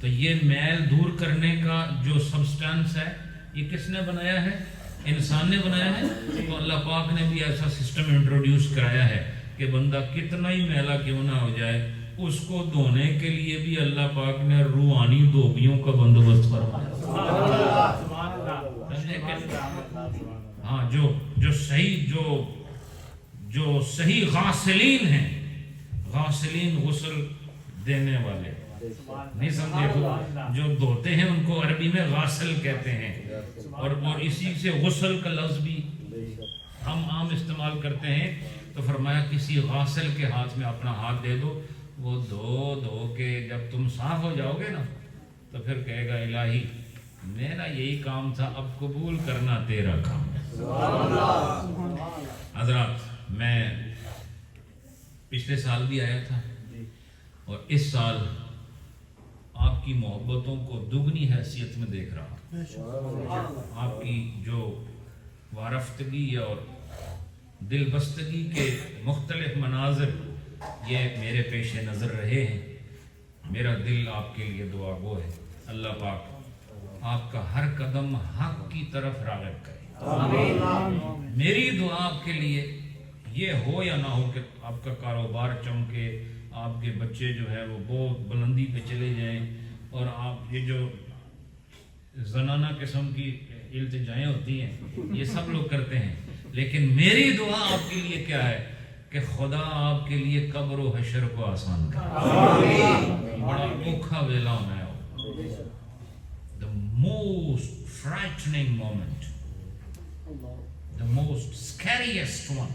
تو یہ میل دور کرنے کا جو سبسٹانس ہے یہ کس نے بنایا ہے؟ انسان نے بنایا ہے. تو اللہ پاک نے بھی ایسا سسٹم انٹروڈیوس کرایا ہے کہ بندہ کتنا ہی میلا کیوں نہ ہو جائے اس کو دھونے کے لیے بھی اللہ پاک نے روحانی دھوبیوں کا بندوبست فرمایا. ہاں جو صحیح غاسلین ہیں، غاسلین غسل دینے والے، نہیں سمجھے؟ جو دھوتے ہیں ان کو عربی میں غاسل کہتے ہیں، اور اسی سے غسل کا لفظ بھی ہم عام استعمال کرتے ہیں۔ تو فرمایا کسی غاسل کے ہاتھ میں اپنا ہاتھ دے دو، وہ دھو کے جب تم صاف ہو جاؤ گے نا تو پھر کہے گا الہی میرا یہی کام تھا، اب قبول کرنا تیرا کام ہے۔ حضرات میں پچھلے سال بھی آیا تھا اور اس سال آپ کی محبتوں کو دگنی حیثیت میں دیکھ رہا ہوں۔ آپ کی جو وارفتگی اور دل بستگی کے مختلف مناظر یہ میرے پیش نظر رہے ہیں۔ میرا دل آپ کے لیے دعا گو ہے، اللہ پاک آپ کا ہر قدم حق کی طرف راغب کرے۔ میری دعا آپ کے لیے یہ ہو یا نہ ہو کہ آپ کا کاروبار چمکے، آپ کے بچے جو ہے وہ بہت بلندی پہ چلے جائیں، اور آپ یہ جو زنانہ قسم کی التجائیں ہوتی ہیں یہ سب لوگ کرتے ہیں، لیکن میری دعا آپ کے لیے کیا ہے کہ خدا آپ کے لیے قبر و حشر کو آسان کرے۔ بڑا اوکھا ویلا ہونا ہے۔ The most frightening moment, the most scariest one,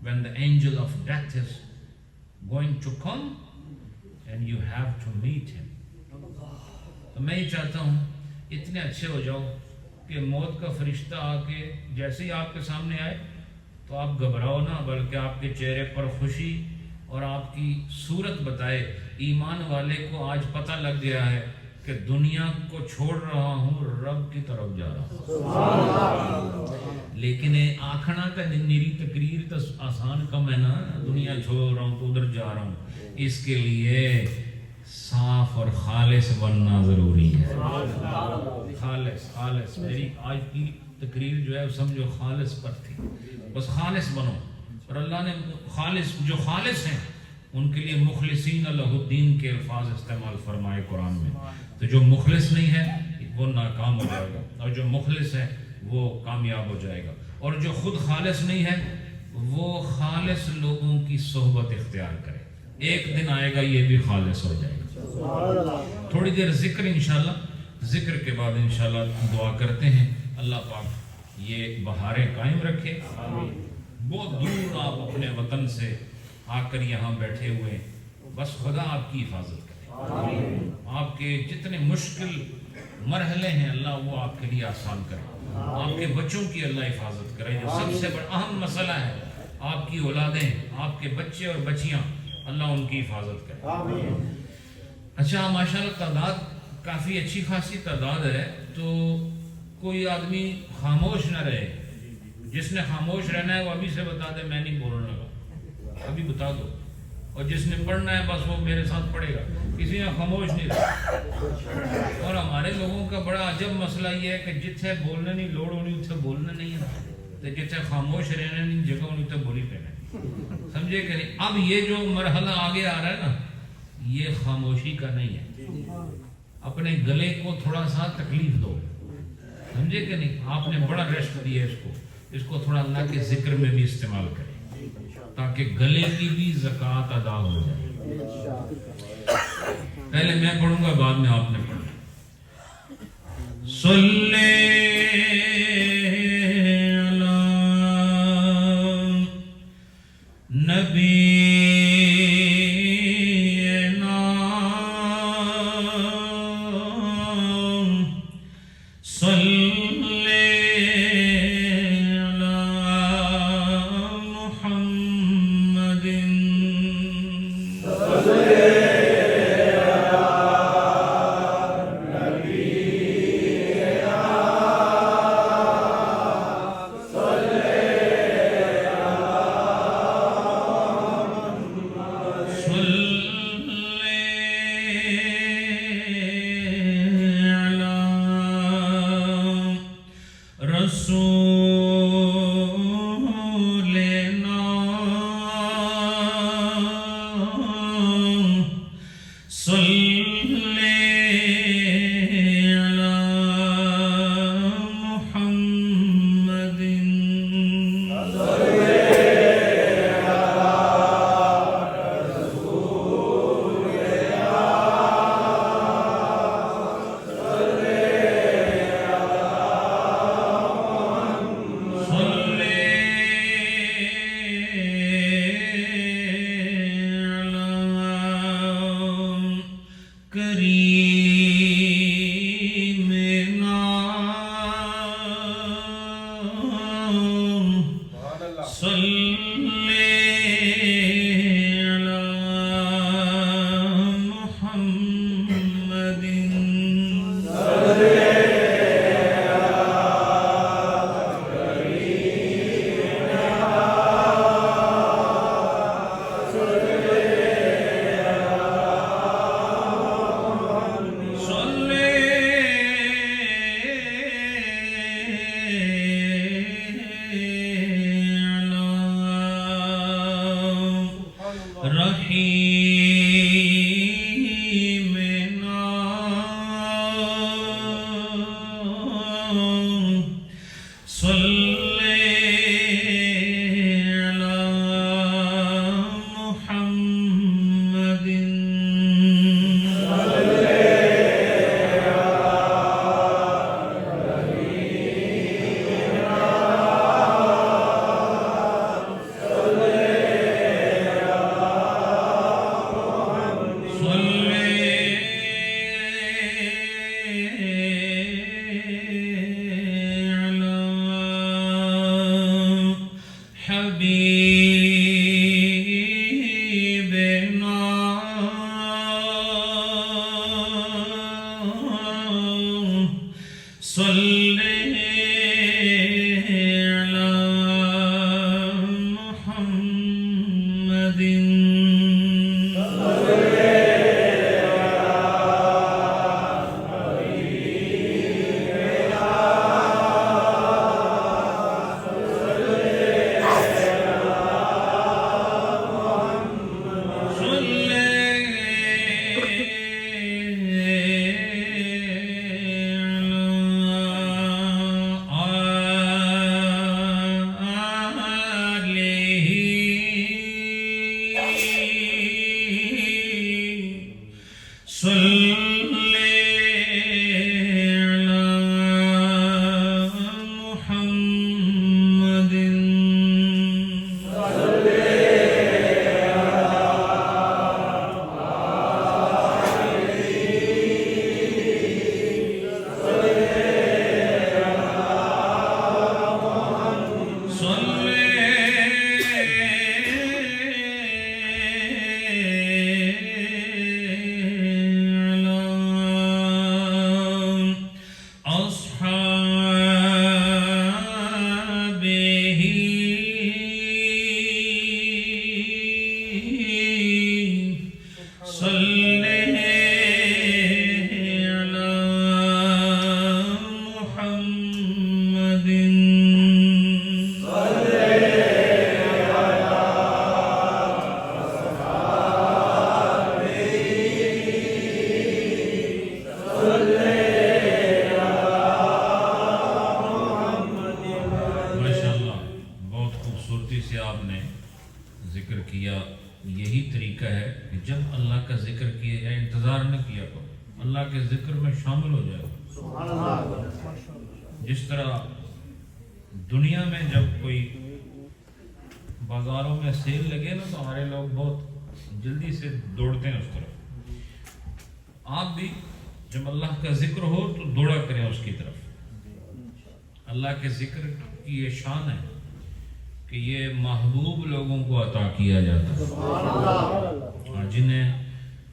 when the angel of death is going to come and you have to meet him. تو میں یہ چاہتا ہوں اتنے اچھے ہو جاؤ کہ موت کا فرشتہ آ کے جیسے ہی آپ کے سامنے آئے تو آپ گھبراؤ نہ، بلکہ آپ کے چہرے پر خوشی اور آپ کی صورت بتائے ایمان والے کو آج پتہ لگ گیا ہے کہ دنیا کو چھوڑ رہا ہوں، رب کی طرف جا رہا ہوں۔ لیکن آکھنا کا نیری تقریر تو آسان کم ہے نا، دنیا چھوڑ رہا ہوں تو ادھر جا رہا ہوں، اس کے لیے صاف اور خالص بننا ضروری ہے۔ خالص میری آج کی تقریر جو ہے سمجھو خالص پر تھی، بس خالص بنو، اور اللہ نے جو خالص ہیں ان کے لیے مخلصین لہ الدین کے الفاظ استعمال فرمائے قرآن میں۔ تو جو مخلص نہیں ہے وہ ناکام ہو جائے گا، اور جو مخلص ہے وہ کامیاب ہو جائے گا، اور جو خود خالص نہیں ہے وہ خالص لوگوں کی صحبت اختیار کرے، ایک دن آئے گا یہ بھی خالص ہو جائے گا۔ تھوڑی دیر ذکر انشاءاللہ، ذکر کے بعد انشاءاللہ دعا کرتے ہیں اللہ پاک یہ بہاریں قائم رکھے۔ بہت دور آپ اپنے وطن سے آ کر یہاں بیٹھے ہوئے، بس خدا آپ کی حفاظت کرے، آپ کے جتنے مشکل مرحلے ہیں اللہ وہ آپ کے لیے آسان کرے، آپ کے بچوں کی اللہ حفاظت کرے۔ جو سب سے بڑا اہم مسئلہ ہے آپ کی اولادیں، آپ کے بچے اور بچیاں، اللہ ان کی حفاظت کرے۔ اچھا ماشاءاللہ تعداد کافی اچھی خاصی تعداد ہے، تو کوئی آدمی خاموش نہ رہے، جس نے خاموش رہنا ہے وہ ابھی سے بتا دے میں نہیں بولنے لگا، ابھی بتا دو، اور جس نے پڑھنا ہے بس وہ میرے ساتھ پڑھے گا، کسی نے خاموش نہیں رہا۔ اور ہمارے لوگوں کا بڑا عجب مسئلہ یہ ہے کہ جتھے بولنے نہیں لوڑ ہونی اتھے بولنا نہیں ہے، تو جتھے خاموش رہنا نہیں جگہ ہونی اتھے بولی پینا، سمجھے کہ نہیں؟ اب یہ جو مرحلہ آگے آ رہا ہے نا یہ خاموشی کا نہیں ہے، اپنے گلے کو تھوڑا سا تکلیف دو، سمجھے کہ نہیں؟ آپ نے بڑا ریسٹ دیا اس کو تھوڑا اللہ کے ذکر میں بھی استعمال کریں تاکہ گلے کی بھی زکوٰۃ ادا ہو جائے۔ پہلے میں پڑھوں گا بعد میں آپ نے پڑھنا۔ صلی علی نبی جس طرح دنیا میں جب کوئی بازاروں میں سیل لگے نا تو ہمارے لوگ بہت جلدی سے دوڑتے ہیں اس طرف، آپ بھی جب اللہ کا ذکر ہو تو دوڑا کریں اس کی طرف۔ اللہ کے ذکر کی یہ شان ہے کہ یہ محبوب لوگوں کو عطا کیا جاتا ہے، اور جنہیں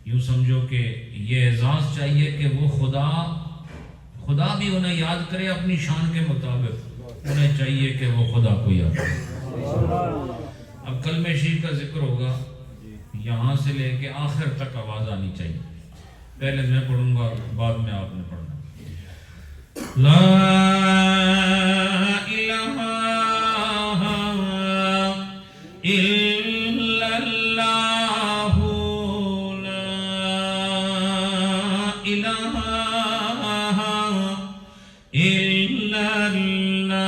یوں سمجھو کہ یہ اعزاز چاہیے کہ وہ خدا بھی انہیں یاد کرے اپنی شان کے مطابق، انہیں چاہیے کہ وہ خدا کو یاد کرے۔ اب کلمہ شریف کا ذکر ہوگا، یہاں سے لے کے آخر تک آواز آنی چاہیے، پہلے میں پڑھوں گا بعد میں آپ نے پڑھنا۔ لا الہ الا اللہ، لا الہ الا اللہ،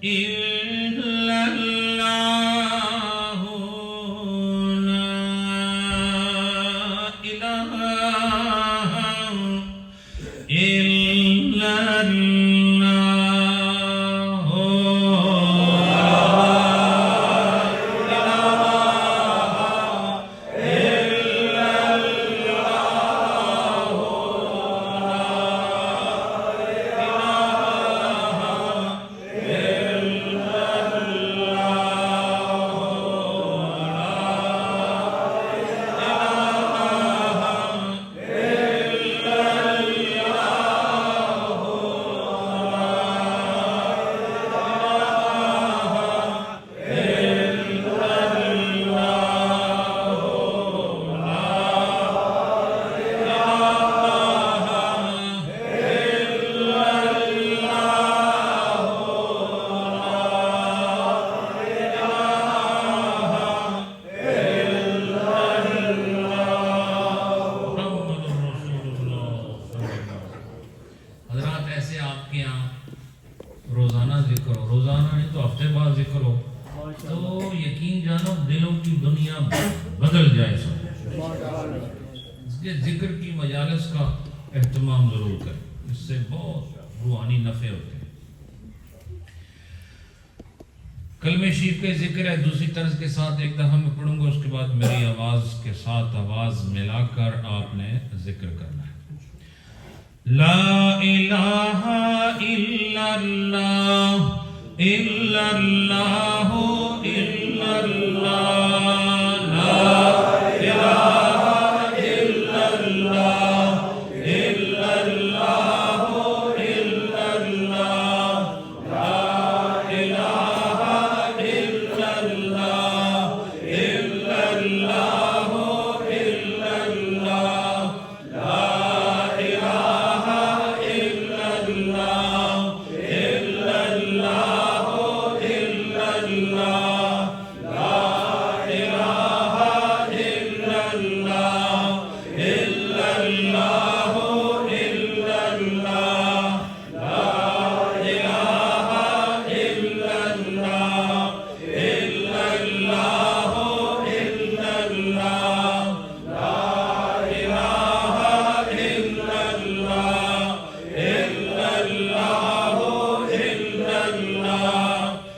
إلا ہفتے بعد ذکر ہو تو یقین جانو دلوں کی دنیا بدل جائے سب. یہ ذکر کی مجالس کا اہتمام ضرور کریں، اس سے بہت روحانی نفع ہوتے ہیں. کلمہ شریف کے ذکر ہے دوسری طرز کے ساتھ، ایک دفعہ میں پڑھوں گا، اس کے بعد میری آواز کے ساتھ آواز ملا کر آپ نے ذکر کرنا ہے. لا الہ الا اللہ الا اللہ الا اللہ، لا الہ الا اللہ الا اللہ الا اللہ، لا الہ الا اللہ الا اللہ الا اللہ، لا الہ الا اللہ الا اللہ الا اللہ، لا الہ الا اللہ الا اللہ الا اللہ، لا الہ الا اللہ الا اللہ الا اللہ، لا الہ الا اللہ الا اللہ الا اللہ، لا الہ الا اللہ الا اللہ الا اللہ، لا الہ الا اللہ الا اللہ الا اللہ،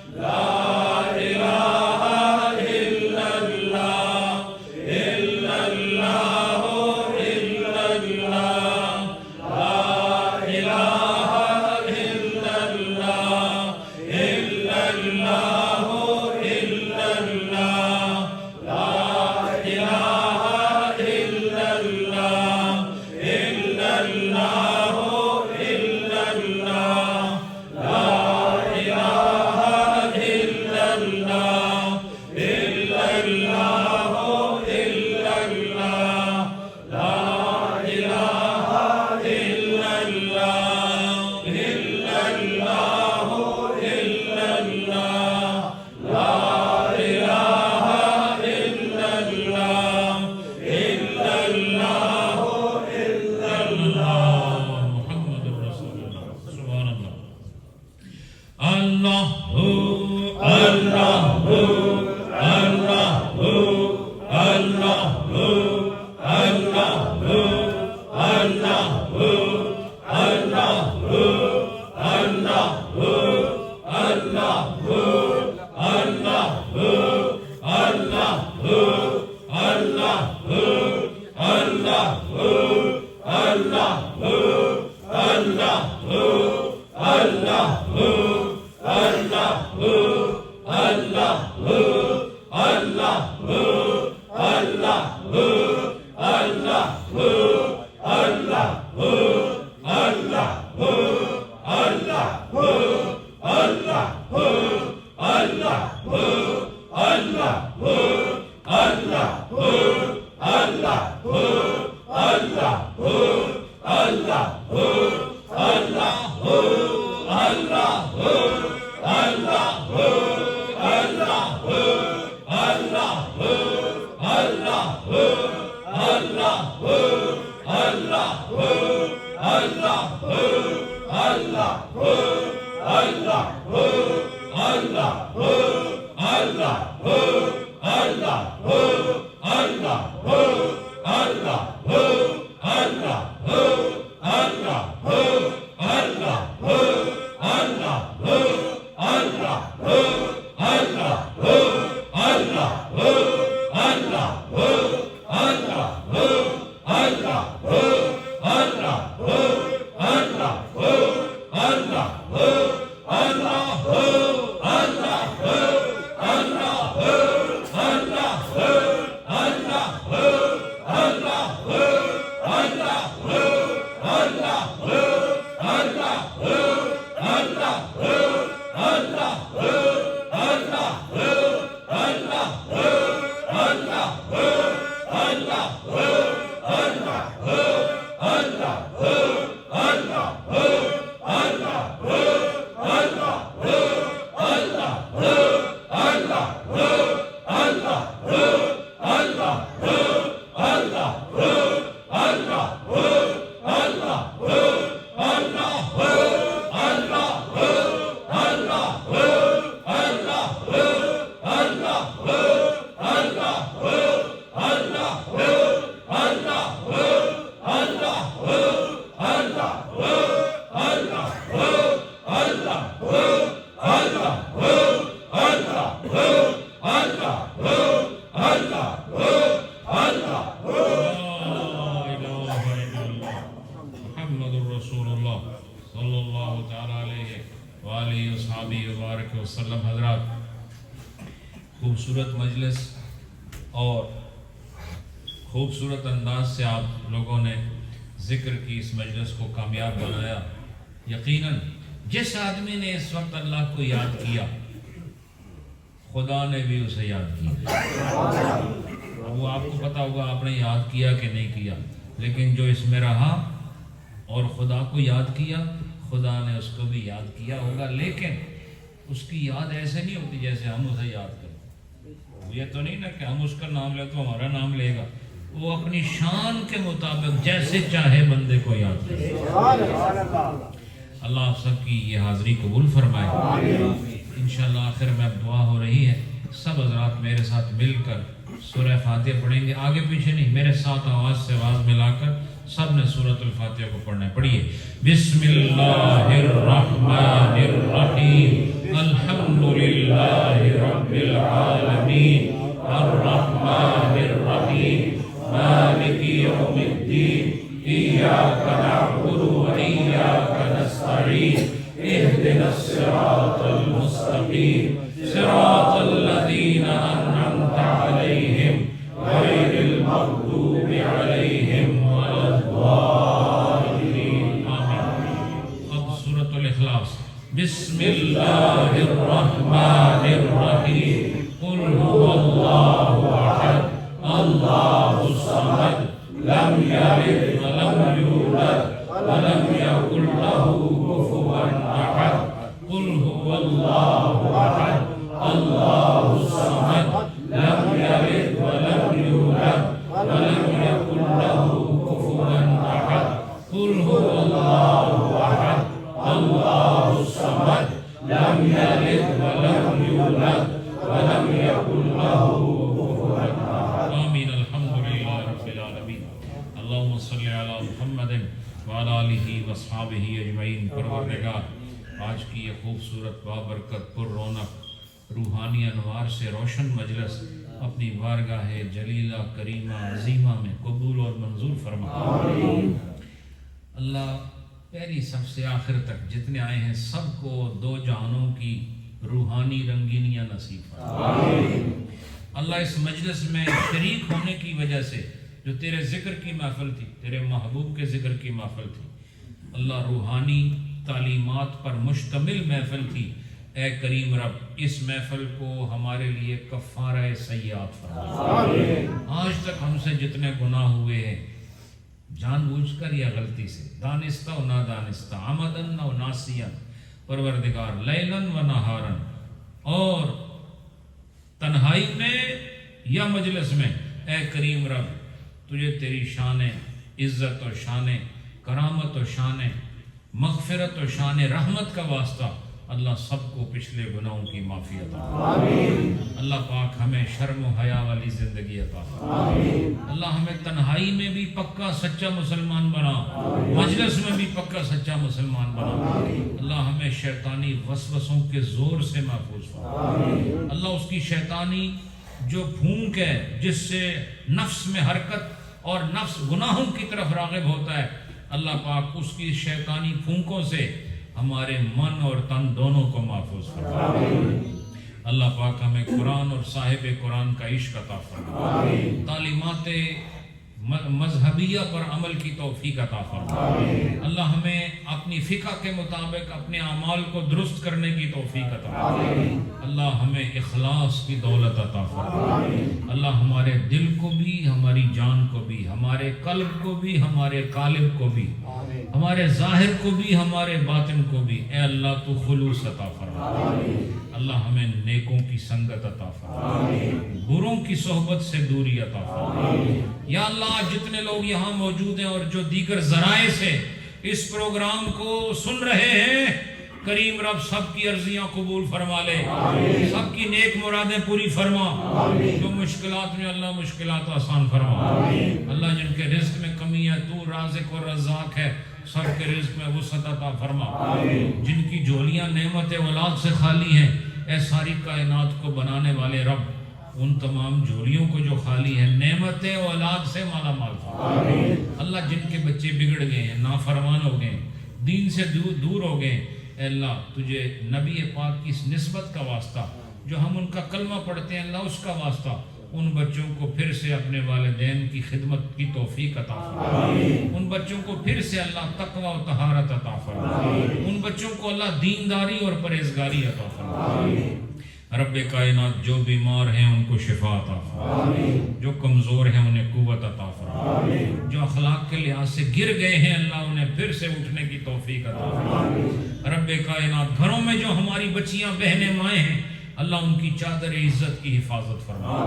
لا الہ الا اللہ الا اللہ الا اللہ، لا الہ الا اللہ الا اللہ الا اللہ، لا الہ الا اللہ الا اللہ الا اللہ، لا الہ الا اللہ الا اللہ الا اللہ، محمد رسول اللہ. سبحان اللہ. اللہ اللہ اللہ اللہ خوبصورت مجلس اور خوبصورت انداز سے آپ لوگوں نے ذکر کی اس مجلس کو کامیاب بنایا. یقیناً جس آدمی نے اس وقت اللہ کو یاد کیا خدا نے بھی اسے یاد کیا. وہ آپ کو پتا ہوگا آپ نے یاد کیا کہ نہیں کیا، لیکن جو اس میں رہا اور خدا کو یاد کیا خدا نے اس کو بھی یاد کیا ہوگا. لیکن اس کی یاد ایسے نہیں ہوتی جیسے ہم اسے یاد کرتے. یہ تو نہیں نا کہ ہم اس کا نام لیں تو ہمارا نام لے گا. وہ اپنی شان کے مطابق جیسے چاہے بندے کو یاد کرے. اللہ آپ سب کی یہ حاضری قبول فرمائے. انشاءاللہ آخر میں اب دعا ہو رہی ہے. سب حضرات میرے ساتھ مل کر سورہ فاتحہ پڑھیں گے. آگے پیچھے نہیں، میرے ساتھ آواز سے آواز ملا کر سب نے سورۃ الفاتحہ کو پڑھنا ہے. پڑھیے. بسم اللہ الرحمن الرحیم. الحمدللہ رب العالمین الرحمن الرحیم مالک یوم الدین ایاک نعبد و ایاک نستعین اہدنا الصراط المستقیم صراط الذین انعمت علیہم غیر المغضوب علیہم ولا الضالین. اب سورۃ الاخلاص. بسم اللہ الرحمن الرحیم. قل هو اللہ احد اللہ الصمد لم یلد ولم یولد ولم یکن له کفوا احد. قل هو اللہ احد اللہ الصمد لم یلد ولم یولد ولم یکن له کفوا احد. قل هو اللہ احد اللہ الصمد لم یلد ولم یولد ولم یکن له کفوا احد. آمین. الحمدللہ رب العالمین. اللہم صلی علی محمد وعلی آلہ واصحابہ اجمعین. پروردگار آج کی یہ خوبصورت بابرکت پر رونق روحانی انوار سے روشن مجلس اپنی بارگاہ جلیلہ کریمہ عظیمہ میں قبول اور منظور فرما. اللہ پہلی سب سے آخر تک جتنے آئے ہیں سب کو دو جہانوں کی روحانی رنگینیاں نصیب فرما. اللہ اس مجلس میں شریک ہونے کی وجہ سے جو تیرے ذکر کی محفل تھی، تیرے محبوب کے ذکر کی محفل تھی، اللہ روحانی تعلیمات پر مشتمل محفل تھی. اے کریم رب اس محفل کو ہمارے لیے کفارہ سیئات فرما. آج تک ہم سے جتنے گناہ ہوئے ہیں جان بوجھ کر یا غلطی سے، دانستہ و نادانستہ، عمدن و ناسیاً، پروردگار لیلاً و نہاراً، اور تنہائی میں یا مجلس میں، اے کریم رب تجھے تیری شان عزت و شان کرامت و شان مغفرت و شان رحمت کا واسطہ اللہ سب کو پچھلے گناہوں کی معافی عطا فرما. اللہ پاک ہمیں شرم و حیا والی زندگی عطا فرما. اللہ ہمیں تنہائی میں بھی پکا سچا مسلمان بنا، مجلس میں بھی پکا سچا مسلمان بنا. اللہ ہمیں شیطانی وسوسوں کے زور سے محفوظ فرما. اللہ اس کی شیطانی جو پھونک ہے جس سے نفس میں حرکت اور نفس گناہوں کی طرف راغب ہوتا ہے، اللہ پاک اس کی شیطانی پھونکوں سے ہمارے من اور تن دونوں کو محفوظ فرما. اللہ پاک ہمیں قرآن اور صاحب قرآن کا عشق عطا فرما. تعلیمات مذہبیہ پر عمل کی توفیق عطا فرما. اللہ ہمیں اپنی فقہ کے مطابق اپنے اعمال کو درست کرنے کی توفیق عطا فرما. اللہ ہمیں اخلاص کی دولت عطا فرما. اللہ ہمارے دل کو بھی، ہماری جان کو بھی، ہمارے قلب کو بھی، ہمارے قالب کو بھی، ہمارے ظاہر کو بھی، ہمارے باطن کو بھی، اے اللہ تو خلوص عطا فرما. اللہ ہمیں نیکوں کی سنگت عطا فرما، بروں کی صحبت سے دوری عطا فرما. یا اللہ جتنے لوگ یہاں موجود ہیں اور جو دیگر ذرائع سے اس پروگرام کو سن رہے ہیں، کریم رب سب کی عرضیاں قبول فرما لے، سب کی نیک مرادیں پوری فرما. جو مشکلات میں اللہ مشکلات آسان فرما. اللہ جن کے رزق میں کمی ہے تو رازق اور رزاق ہے، سب کے رزق میں وسعت عطا فرما. جن کی جھولیاں نعمت اولاد سے خالی ہیں، اے ساری کائنات کو بنانے والے رب ان تمام جھولیوں کو جو خالی ہیں نعمت اولاد سے مالا مال فرما. اللہ جن کے بچے بگڑ گئے ہیں، نافرمان ہو گئے، دین سے دور ہو گئے، اے اللہ تجھے نبی پاک کی اس نسبت کا واسطہ جو ہم ان کا کلمہ پڑھتے ہیں اللہ اس کا واسطہ ان بچوں کو پھر سے اپنے والدین کی خدمت کی توفیق عطا فرما، ان بچوں کو پھر سے اللہ تقوی و طہارت عطا فرما، ان بچوں کو اللہ دینداری اور پرہیزگاری عطا فرما۔ رب کائنات جو بیمار ہیں ان کو شفا عطا فرما، جو کمزور ہیں انہیں قوت عطا فرما، جو اخلاق کے لحاظ سے گر گئے ہیں اللہ انہیں پھر سے اٹھنے کی توفیق عطا فرما۔ رب کائنات گھروں میں جو ہماری بچیاں بہنیں مائیں ہیں اللہ ان کی چادر عزت کی حفاظت فرما،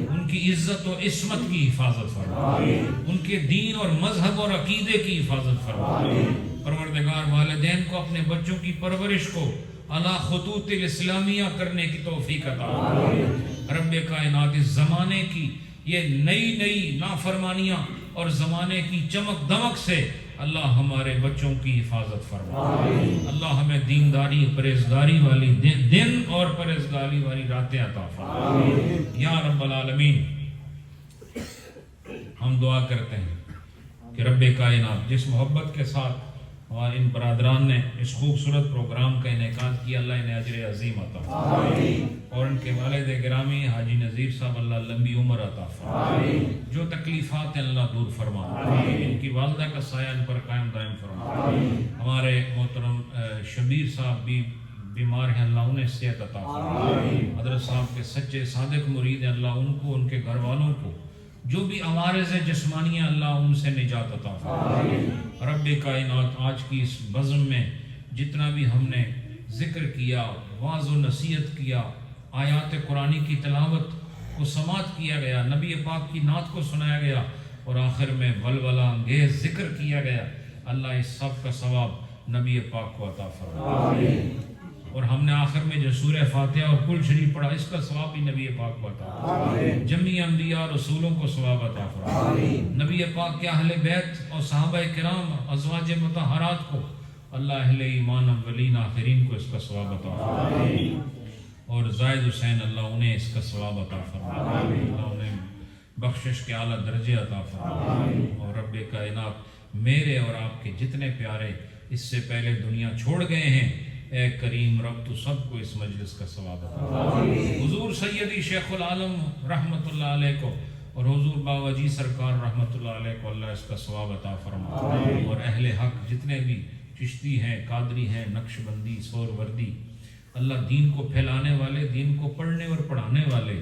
ان کی عزت و عصمت کی حفاظت فرما، ان کے دین اور مذہب اور عقیدے کی حفاظت فرما۔ پروردگار والدین کو اپنے بچوں کی پرورش کو علی خطوط الاسلامیہ کرنے کی توفیق عطا فرما۔ رب کائنات اس زمانے کی یہ نئی نئی نافرمانیاں اور زمانے کی چمک دمک سے اللہ ہمارے بچوں کی حفاظت فرما، اللہ ہمیں دینداری پرہیزگاری والی دن اور پرہیزگاری والی راتیں عطا فرما یا رب العالمین۔ ہم دعا کرتے ہیں کہ رب کائنات جس محبت کے ساتھ اور ان برادران نے اس خوبصورت پروگرام کا انعقاد کیا اللہ انہیں اجر عظیم عطا فرما، اور ان کے والد گرامی حاجی نذیر صاحب اللہ لمبی عمر عطا فرما، جو تکلیفات ہیں اللہ دور فرما، ان کی والدہ کا سایہ ان پر قائم دائم فرما۔ ہمارے محترم شبیر صاحب بھی بیمار ہیں اللہ انہیں صحت عطا فرما، حضرت صاحب کے سچے صادق مرید ہیں اللہ ان کو ان کے گھر والوں کو جو بھی عوارض جسمانی ہیں اللہ ان سے نجات عطا فرما۔ رب کائنات آج کی اس بزم میں جتنا بھی ہم نے ذکر کیا، واعظ و نصیحت کیا، آیات قرآنی کی تلاوت کو سماعت کیا گیا، نبی پاک کی نعت کو سنایا گیا اور آخر میں ولولہ انگیز ذکر کیا گیا، اللہ اس سب کا ثواب نبی پاک کو عطا فرما۔ اور ہم نے آخر میں جو سورہ فاتحہ اور کل شریف پڑھا اس کا ثواب بھی نبی پاک کو عطا فرما، جمیع انبیاء رسولوں کو ثواب عطا فرما، نبی پاک کے اہل بیت اور صحابہ کرام ازواج مطہرات کو اللہ اہل ایمان اولین آخرین کو اس کا ثواب عطا فرما، اور زائد حسین اللہ انہیں اس کا ثواب عطا فرما، اللہ انہیں بخشش کے اعلیٰ درجے عطا فرما، اور رب کائنات میرے اور آپ کے جتنے پیارے اس سے پہلے دنیا چھوڑ گئے ہیں اے کریم رب تو سب کو اس مجلس کا ثواب عطا فرما۔ حضور سیدی شیخ العالم رحمت اللہ علیہ کو اور حضور بابا جی سرکار رحمت اللہ علیہ کو اللہ اس کا ثواب عطا فرما، اور اہل حق جتنے بھی چشتی ہیں، قادری ہیں، نقشبندی، سہروردی، اللہ دین کو پھیلانے والے، دین کو پڑھنے اور پڑھانے والے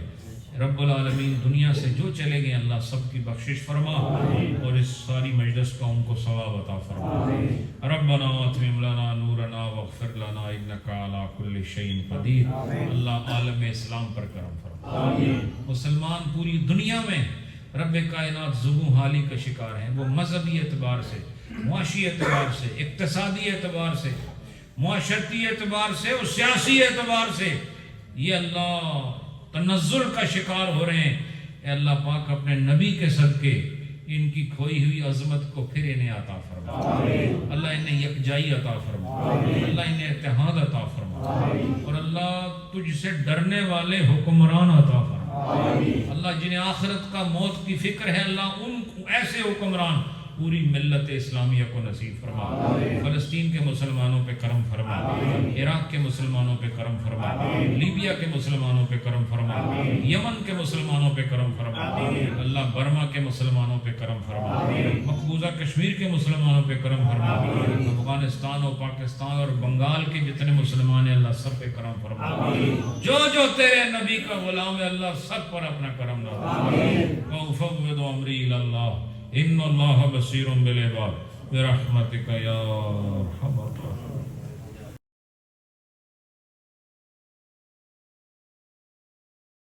رب العالمین دنیا سے جو چلے گئے اللہ سب کی بخشش فرما، اور اس ساری مجلس کا ان کو ثواب عطا فرما۔ ربنا اتمم لنا نورنا واغفر لنا انک علی کل شیء قدیر۔ اللہ عالم اسلام پر کرم فرما، مسلمان پوری دنیا میں رب کائنات زبوں حالی کا شکار ہیں، وہ مذہبی اعتبار سے، معاشی اعتبار سے، اقتصادی اعتبار سے، معاشرتی اعتبار سے اور سیاسی اعتبار سے یہ اللہ تنزل کا شکار ہو رہے ہیں۔ اے اللہ پاک اپنے نبی کے صدقے ان کی کھوئی ہوئی عظمت کو پھر انہیں عطا فرما، اللہ انہیں یکجائی عطا فرما، اللہ انہیں اتحاد عطا فرما، اور اللہ تجھ سے ڈرنے والے حکمران عطا فرما، اللہ جنہیں آخرت کا موت کی فکر ہے اللہ ان ایسے حکمران پوری ملت اسلامیہ کو نصیب فرما، فلسطین کے مسلمانوں پہ کرم فرما، عراق کے مسلمانوں پہ کرم فرما، لیبیا کے مسلمانوں پہ کرم فرما، یمن کے مسلمانوں پہ کرم فرما، اللہ برما کے مسلمانوں پہ کرم فرما، مقبوضہ کشمیر کے مسلمانوں پہ کرم فرما، افغانستان اور پاکستان اور بنگال کے جتنے مسلمان ہیں اللہ سب پہ کرم فرما، جو جو تیرے نبی کا غلام ہے اللہ سب پر اپنا کرم نوازا۔ وَأُفَوِّضُ أَمْرِي إِلَى اللَّهِ إِنَّ اللَّهَ بَصِيرٌ بِالْعِبَادِ بِرَحْمَتِكَ يَا أَرْحَمَ الراحمين۔